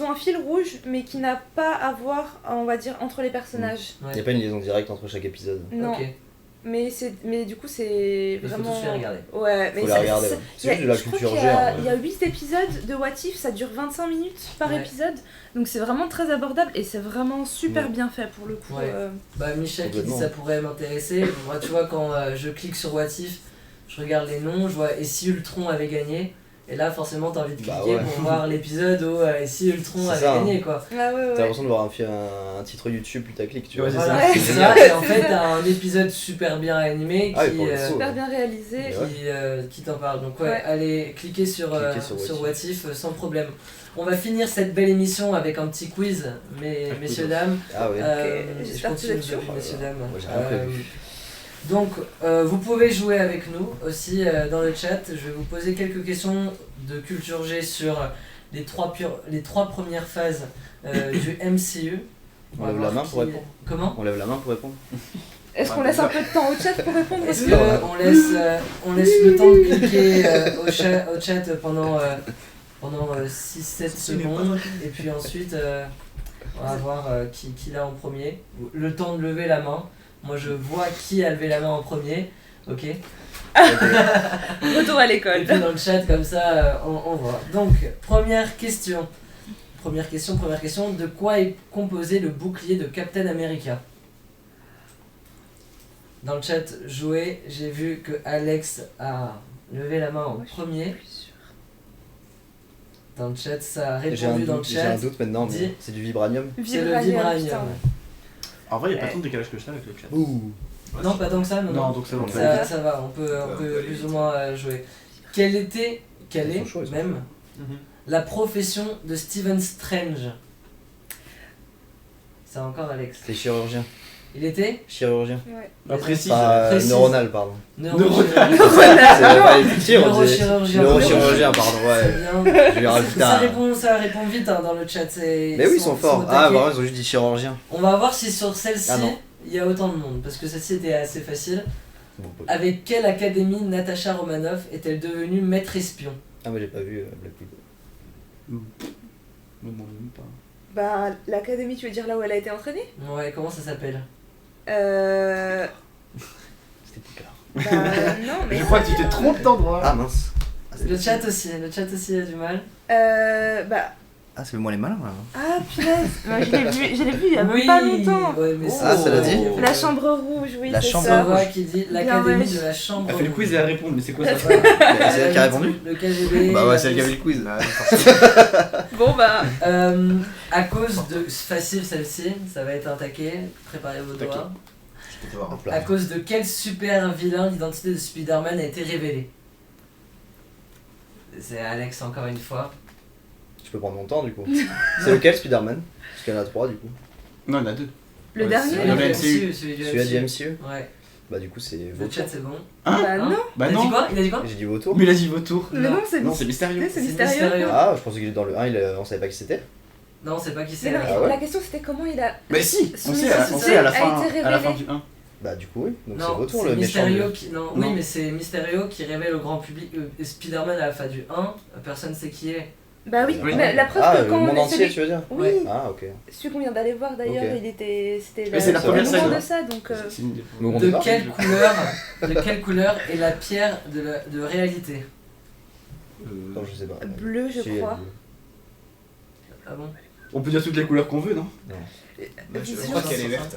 ont un fil rouge, mais qui n'a pas à voir, on va dire, entre les personnages. Il n'y a pas une liaison directe entre chaque épisode. Non. Mais du coup c'est vraiment... Il faut tous les regarder. Ouais, mais faut les regarder. C'est juste de la culture G. Il y a 8 épisodes de What If, ça dure 25 minutes par épisode, donc c'est vraiment très abordable et c'est vraiment super bien fait pour le coup. Michel qui dit ça pourrait m'intéresser. Moi tu vois quand je clique sur What If, je regarde les noms, je vois et si Ultron avait gagné. Et là, forcément, t'as envie de cliquer pour voir l'épisode où si Ultron avait gagné, quoi. T'as l'impression de voir un titre YouTube putaclic, tu vois. C'est ça. Et en fait, t'as un épisode super bien animé super bien réalisé qui t'en parle. Donc, allez cliquez sur What If sans problème. On va finir cette belle émission avec un petit quiz, messieurs, dames. J'espère que vous êtes chauds. Messieurs, dames. Donc, vous pouvez jouer avec nous aussi dans le chat. Je vais vous poser quelques questions de culture G sur les trois premières phases du MCU. On lève la main pour répondre. Comment ? On lève la main pour répondre. Est-ce qu'on laisse un peu de temps au chat pour répondre ? Est-ce qu'on laisse le temps de cliquer au chat pendant 6-7 secondes et puis ensuite on va voir qui l'a en premier. Le temps de lever la main. Moi je vois qui a levé la main en premier, ok. Retour à l'école. Et puis dans le chat comme ça on voit. Donc première question, de quoi est composé le bouclier de Captain America? Dans le chat jouez, j'ai vu que Alex a levé la main en premier. Dans le chat ça a répondu dans le chat. J'ai un doute maintenant, mais c'est du vibranium. C'est le vibranium. En vrai, il n'y a pas tant de décalage que ça avec le chat. Ouh. Non, pas tant que ça, non. Non, donc ça va. Ça va, on peut plus ou moins jouer. Quelle est Ils sont chauds, même la profession de Stephen Strange? C'est encore Alex. C'est chirurgien. Il était Chirurgien. Ouais. Précis. Précise. Neuronal, pardon. neurochirurgien. C'est pas les petits, on dit. Neurochirurgien. Neurochirurgien, pardon, C'est ouais. bien. Je vais rajouter Ça répond vite dans le chat. Mais oui, ils sont forts. au Ah, taquet. vraiment, ils ont juste dit chirurgien. On va voir si sur celle-ci, Ah non. il y a autant de monde. Parce que celle-ci était assez facile. Bon, Avec quelle académie Natasha Romanoff est-elle devenue maître espion? Ah, moi j'ai pas vu Black Widow. Me demande même pas. Bah, l'académie, tu veux dire là où elle a été entraînée? Ouais, comment ça s'appelle? C'était Picard. Bah, non, mais. Je crois que tu t'es trompé d'endroit. Ah mince. Le chat aussi a du mal. Bah. Ah, c'est moi les malins là. Ah, punaise! Bah, je l'ai vu il y a Oui, même pas longtemps! ouais, mais Ah, ça l'a dit La chambre rouge, oui, La c'est chambre ça. Savoie qui dit l'académie Bien, de la chambre. Elle fait le quiz et elle répond, mais c'est quoi ça? Ouais. C'est elle qui a répondu? Le KGB. Bah ouais, c'est elle qui avait le quiz. Bon, bah. À cause de. Facile celle-ci, ça va être un taquet. Préparez vos Taquet. doigts. Je peux te voir. Hop là. À cause de quel super vilain l'identité de Spider-Man a été révélée? C'est Alex encore une fois. Je peux prendre mon temps du coup. C'est lequel Spider-Man? Parce qu'il y en a 3 du coup. Non, il y en a 2. Le Ouais, dernier? c'est- Dans le MCU. Celui-là du MCU? Ouais. Bah du coup c'est Le Vautour. chat c'est bon. Bah, Hein non! Bah Il a dit non. quoi? Il a dit quoi? J'ai dit Vautour. Mais il a dit vautour. Mais non, c'est Non, c'est mystérieux. c'est C'est mystérieux. mystérieux. Ah, je pensais qu'il est dans le 1, on savait pas qui c'était. Non, on sait pas qui c'est. Mais non, Ah ouais la question c'était comment il a. Mais si, Son on sait identité à la a fin, été à la fin révélée. du 1. Bah du coup oui, donc c'est Non, Vautour c'est le méchant. Mysterio qui. Non, oui, Non. mais c'est Mysterio qui révèle au grand public Spider-Man à la fin du 1. Personne sait qui est. Bah oui, Oui. mais la preuve Ah, que le quand monde on entier essaie. tu veux dire? Oui, Ouais. Ah ok. celui qu'on vient d'aller voir d'ailleurs, Ok. il était. C'était Mais c'est la première le scène, moment hein. de ça, donc. C'est une des- Mais on De est pas. quelle couleur est la pierre de réalité? Non, je sais pas. Bleu, je Si, elle crois. dit. Ah bon? On peut dire toutes les couleurs qu'on veut, non? Je Vision. crois qu'elle est verte.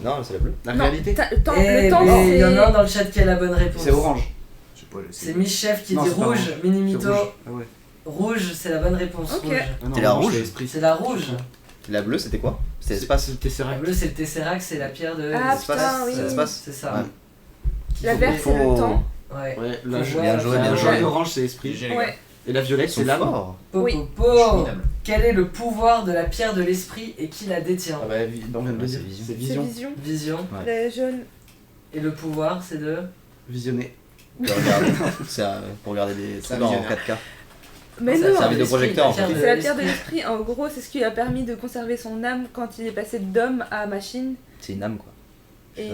Non, c'est la bleue. La Non, réalité le temps, Eh, le temps mais il y en a un c'est. dans le chat qui a la bonne réponse. C'est orange. Je sais pas, C'est Michef qui Non, dit c'est pas rouge, orange. Minimito. C'est rouge. Ah ouais. Rouge, c'est la bonne réponse. Ok. Rouge. Ah non, C'est la orange, rouge c'est l'esprit. C'est la rouge. La bleue c'était quoi? C'est C'est l'espace. le La Tesseract. bleue, c'est le Tesseract, c'est la pierre de. Ah, L'espace. putain, oui. C'est l'espace. C'est ça. Ouais. Qu'il La faut- verte, c'est le Faut- temps. Ouais. Ouais, la Faut bien voir, joué, la bien pierre. joué. jaune et orange, c'est l'esprit. GG les Ouais. gars. Et la violette, Ils c'est sont l'âme. forts. Po, Oui. po, po. Je suis minable. Quel est le pouvoir de la pierre de l'esprit et qui la détient? Ah bah, on vient de le Ouais, dire. c'est vision. C'est C'est vision. vision. Vision. Ouais. Le jaune. Et le pouvoir, c'est de. Visionner. Pour regarder- C'est pour regarder des Ça trucs en visionnaire. 4K. Mais Ça, non! c'est un vidéoprojecteur, en la pierre fait. de C'est la pierre de l'esprit. l'esprit. En gros, c'est ce qui lui a permis de conserver son âme quand il est passé d'homme à machine C'est une âme quoi. et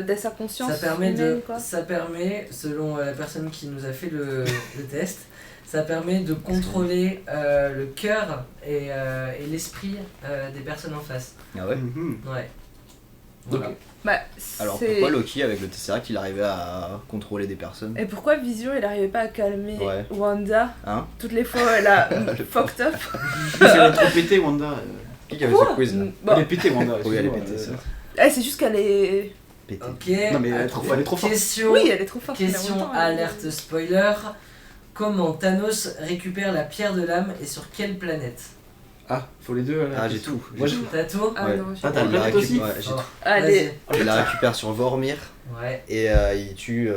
de sa conscience Ça permet humaine, quoi. ça permet, selon la personne qui nous a fait le test, ça permet de contrôler le cœur et l'esprit des personnes en face. Ah ouais. Mhm. Ouais. Voilà. Ok. Bah, Alors c'est- pourquoi Loki avec le Tesseract il arrivait à contrôler des personnes? Et pourquoi Vision il arrivait pas à calmer Ouais. Wanda Hein? toutes les fois elle a fucked up? Parce qu'elle est trop pétée, Wanda. Qui avait ce quiz là? Bon, Elle est pétée, Wanda. Oui, elle est excuse-moi, pétée, c'est vrai. c'est juste qu'elle est. Pété. Ok. Non, mais elle est trop forte. Question, Oui, elle est trop forte. elle a question longtemps, alerte spoiler. Comment Thanos récupère la pierre de l'âme et sur quelle planète? Ah, faut les deux. là. Ah j'ai tout. Moi, J'ai j'ai- tout. T'as tout? Ah Ouais. non, Ah, t'as Il la la planète aussi. ouais, j'ai Oh, tout. Allez. vas-y. Il la récupère sur Vormir Ouais. et il tue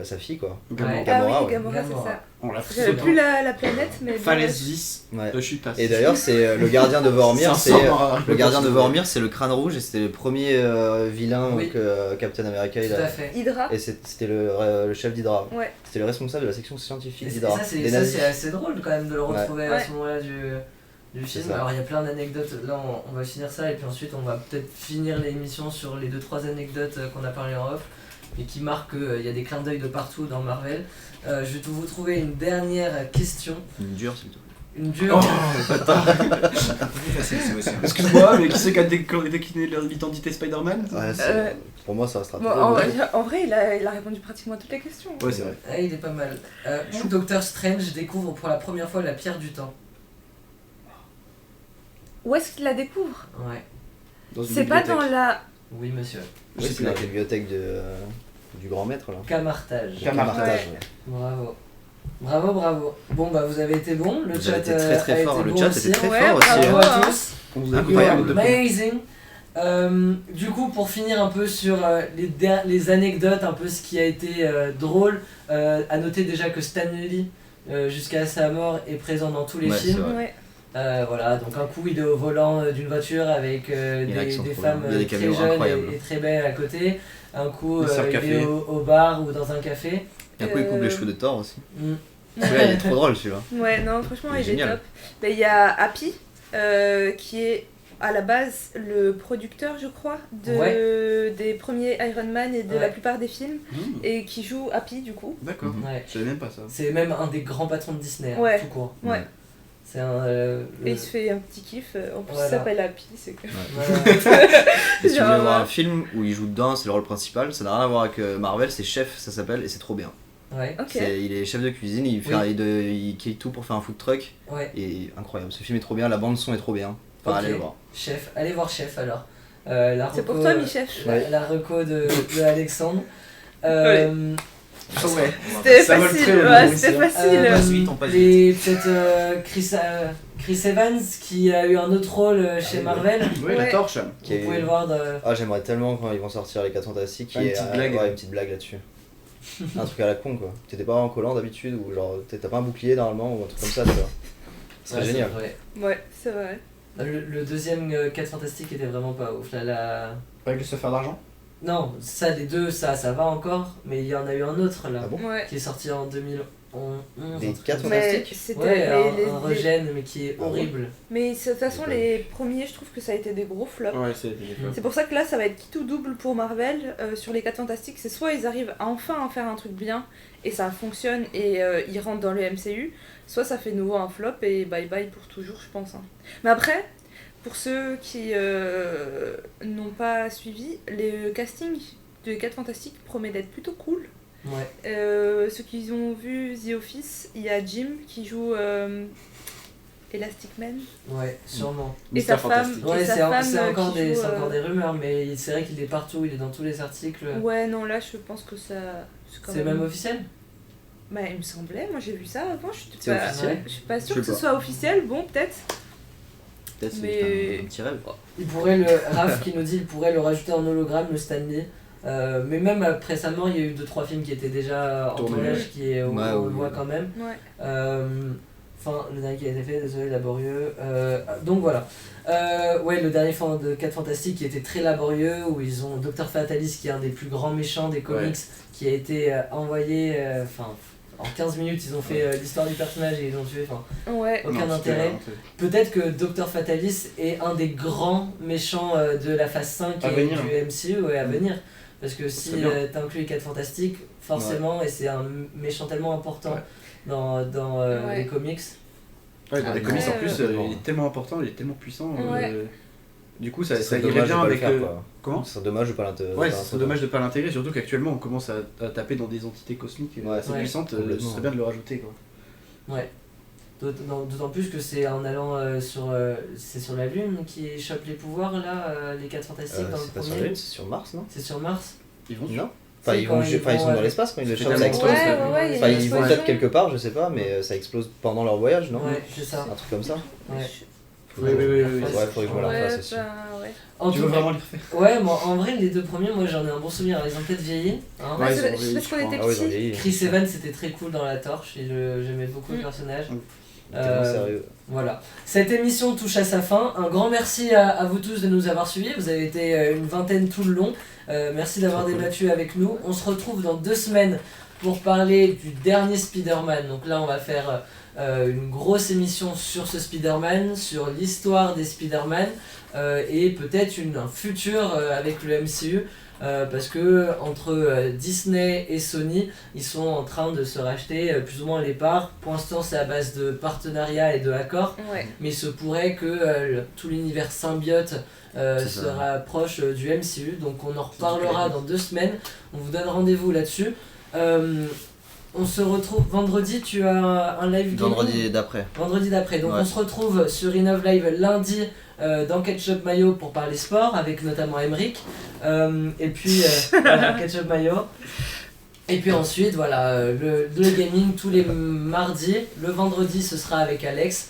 sa fille quoi. Gamora. Ouais. Gamora, Ah oui, ouais. Gamora, c'est Gamora. ça. On l'a fait. J'avais plus la planète, mais. Falaise 10 Ouais. de chute. Et d'ailleurs c'est le gardien de Vormir, c'est 500 par le gardien de Vormir, c'est le crâne rouge et c'était le premier vilain Oui. que Captain America il Tout à a. fait. Hydra. Et c'était le chef d'Hydra. Ouais. C'était le responsable de la section scientifique Et d'Hydra. ça, c'est des ça, nazis. c'est assez drôle quand même de le retrouver à Ouais. ce moment-là du film. ça. Alors il y a plein d'anecdotes, là on va finir ça et puis ensuite on va peut-être finir l'émission sur les 2-3 anecdotes qu'on a parlé en off et qui marquent qu'il y a des clins d'œil de partout dans Marvel. Je vais vous trouver une dernière question, Une dure c'est tout. une dure. Oh, bâtard. Plus facile, c'est aussi. Excuse-moi, mais qui c'est qui a décliné l'identité Spider-Man? Ouais, pour moi ça restera Bon, toujours en vrai, il a répondu pratiquement à toutes les questions. Ouais, c'est vrai. Ah, il est pas mal. Où Doctor Strange découvre pour la première fois la pierre du temps. Où est-ce qu'il la découvre? Ouais. Dans une C'est pas dans bibliothèque. la. Oui monsieur. Oui, c'est dans la bibliothèque du grand maître là. Camartage. Camartage. Ouais. Bravo. Bravo, bravo. Bon bah vous avez été bon, le Vous chat avez été très très a fort, été le bon chat aussi. était très Ouais, fort aussi. bravo. Bravo hein. à tous. On vous a Incroyable. coupé en deux points. Amazing. Du coup, pour finir un peu sur les anecdotes, un peu ce qui a été drôle, à noter déjà que Stan Lee, jusqu'à sa mort, est présent dans tous les Ouais, films. c'est vrai. Ouais. Voilà, donc un coup il est au volant d'une voiture avec Il y en a qui sont des trop femmes bien. Il y a des très caméos jeunes incroyables. et très belles à côté. Un coup Ils servent il café. est au bar ou dans un café. Et un coup, il coupe les cheveux de Thor aussi. Mm. Celui-là, il est trop drôle celui-là. Ouais, non, franchement, Il est il est génial. top. Ben, il y a Happy, qui est à la base le producteur, je crois, des premiers Iron Man et de Ouais. la plupart des films, Mmh. et qui joue Happy du coup. D'accord. Ouais. Je savais même pas ça. C'est même un des grands patrons de Disney, hein, Ouais. tout court. Ouais. C'est un. Et il se fait un petit kiff, en plus Voilà. il s'appelle Happy, c'est que... Et si vous Genre, voulez voir un film où il joue dedans, c'est le rôle principal, ça n'a rien à voir avec Marvel, c'est Chef, ça s'appelle, et c'est trop bien. Ouais, Ok. Il est chef de cuisine, il fait Oui. il quitte tout pour faire un food truck, ouais. et incroyable. Ce film est trop bien, la bande son est trop bien. Enfin, Ok. allez le voir. Chef, allez voir Chef alors. C'est pour toi, Michel. La reco de Alexandre. Ouais. C'était Ça vole facile, très haut, ouais, oui, c'était c'est vrai. facile. passe vite, on passe Peut-être Chris Evans qui a eu un autre rôle chez oui. Marvel. Ouais, la Ouais. torche. Qui Vous est- pouvez le voir dans. Ah, j'aimerais tellement quand ils vont sortir les 4 Fantastiques, Ah, une petite blague. ouais, une petite blague là-dessus. Un truc à la con quoi. T'étais pas en collant d'habitude, ou genre t'as pas un bouclier normalement, ou un truc comme ça, tu vois. Ce serait Ouais, génial. c'est vrai. Ouais, c'est vrai. Le deuxième 4 Fantastiques était vraiment pas ouf. Avec le surfeur d'argent. Non, ça, les deux, ça va encore, mais il y en a eu un autre là, Ah bon Ouais. qui est sorti en 2011. Les un truc 4 comme ça. Mais Fantastiques c'était... Ouais, mais un régène, mais qui est Ah ouais. horrible. Mais de toute façon, J'ai pas les premiers, je trouve que ça a été des gros flops. Ouais, c'est. C'est pour ça que là, ça va être qui tout double pour Marvel sur les 4 Fantastiques. C'est soit ils arrivent à enfin à faire un truc bien et ça fonctionne et ils rentrent dans le MCU, soit ça fait de nouveau un flop et bye bye pour toujours, je pense. Hein. Mais après, pour ceux qui n'ont pas suivi, le casting des 4 Fantastiques promet d'être plutôt cool. Ouais. Ceux qui ont vu The Office, il y a Jim qui joue Elastic Man. Ouais, sûrement. Et sa femme. Ouais, Et sa c'est femme, encore, qui joue, c'est encore des rumeurs, mais c'est vrai qu'il est partout, il est dans tous les articles. Ouais, non, là, je pense que ça... quand C'est même officiel? Bah, il me semblait, moi j'ai vu ça avant, je suis C'est pas... officiel Je suis pas sûre Je que sais ce pas. soit officiel, bon, peut-être. Peut-être c'est Mais- juste un petit rêve. Il pourrait Raph qui nous dit il pourrait le rajouter en hologramme, le Stanley. Mais même après sa mort, il y a eu 2-3 films qui étaient déjà en Tournés. tournage, on Ouais, le oui, voit oui. quand même. Ouais. Enfin, le dernier qui a été fait, désolé, laborieux. Donc voilà. Ouais, le dernier film de 4 Fantastiques qui était très laborieux, où ils ont Dr. Fatalis qui est un des plus grands méchants des comics, qui a été envoyé. En 15 minutes, ils ont fait l'histoire du personnage et ils l'ont tué. Enfin, Ouais. aucun intérêt. Peut-être que Dr. Fatalis est un des grands méchants de la phase 5 À et venir. du MCU, ouais, à venir. Parce que si serait bien. t'inclus les 4 Fantastiques, forcément, et c'est un méchant tellement important Ouais. dans Ouais. les comics. Ouais, dans les Ah, comics en ouais, plus, complètement. il est tellement important, il est tellement puissant. Ouais. Du coup, ça Ce serait irait dommage de bien pas le avec. faire, quoi. Comment Ce serait dommage de pas l'intégrer. Ouais, c'est dommage de pas l'intégrer, surtout qu'actuellement on commence à taper dans des entités cosmiques Ouais, assez ouais, puissantes, ce complètement. serait bien de le rajouter quoi. Ouais. D'autant plus que c'est en allant c'est sur la Lune qui chope les pouvoirs là, les 4 Fantastiques dans le C'est pas sur premier. la Lune, c'est sur Mars, non? C'est sur Mars. Ils vont Non. Enfin, C'est ils, quand vont, ils enfin, ils vont, sont dans l'espace quand ils le c'est chopent, ça tellement- explose. Ouais, ouais, ouais, il y a Enfin, une ils vont explosion. peut-être quelque part, je sais pas, mais ça explose pendant leur voyage, non? Ouais, c'est ça. Un truc comme ça. Ouais. Oui, oui, oui, oui. Ouais, faudrait que je me la Ouais, refasse aussi. bah, ouais. En Tu tout veux cas- vraiment les refaire? Ouais, moi, en vrai, les deux premiers, moi j'en ai un bon souvenir. Ils ont peut-être vieilli. Hein. Ouais, Ouais, ils c'est ont parce vieilli, qu'on je crois. était Ah oui, ils ont petits. vieilli. Chris Evans c'était très cool dans La Torche et j'aimais beaucoup le Mm. personnage. Tellement sérieux. Voilà. Cette émission touche à sa fin. Un grand merci à vous tous de nous avoir suivis. Vous avez été une vingtaine tout le long. Merci d'avoir Trop cool. débattu avec nous. On se retrouve dans 2 semaines pour parler du dernier Spider-Man. Donc là, on va faire une grosse émission sur ce Spider-Man, sur l'histoire des Spider-Man et peut-être un futur avec le MCU. Parce que entre Disney et Sony, ils sont en train de se racheter plus ou moins les parts. Pour l'instant, c'est à base de partenariats et de accords, Ouais. mais il se pourrait que tout l'univers symbiote C'est se ça. rapproche du MCU. Donc on en reparlera dans 2 semaines. On vous donne rendez-vous là-dessus. On se retrouve vendredi. Tu as un live gaming Vendredi d'après. Vendredi d'après. Donc Ouais. on se retrouve sur Innov Live lundi dans Ketchup Mayo pour parler sport avec notamment Emeric. Et puis voilà, Ketchup Mayo. Et puis ensuite voilà le gaming tous les mardis. Le vendredi ce sera avec Alex.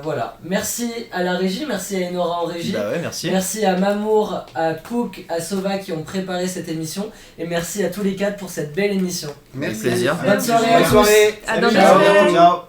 Voilà, merci à la régie, merci à Enora en régie. Bah ouais, merci. Merci à Mamour, à Cook, à Sova qui ont préparé cette émission. Et merci à tous les quatre pour cette belle émission. Merci. Plaisir. Bonne soirée à Bonne tous. soirée. À dans Ciao. deux semaines. Ciao.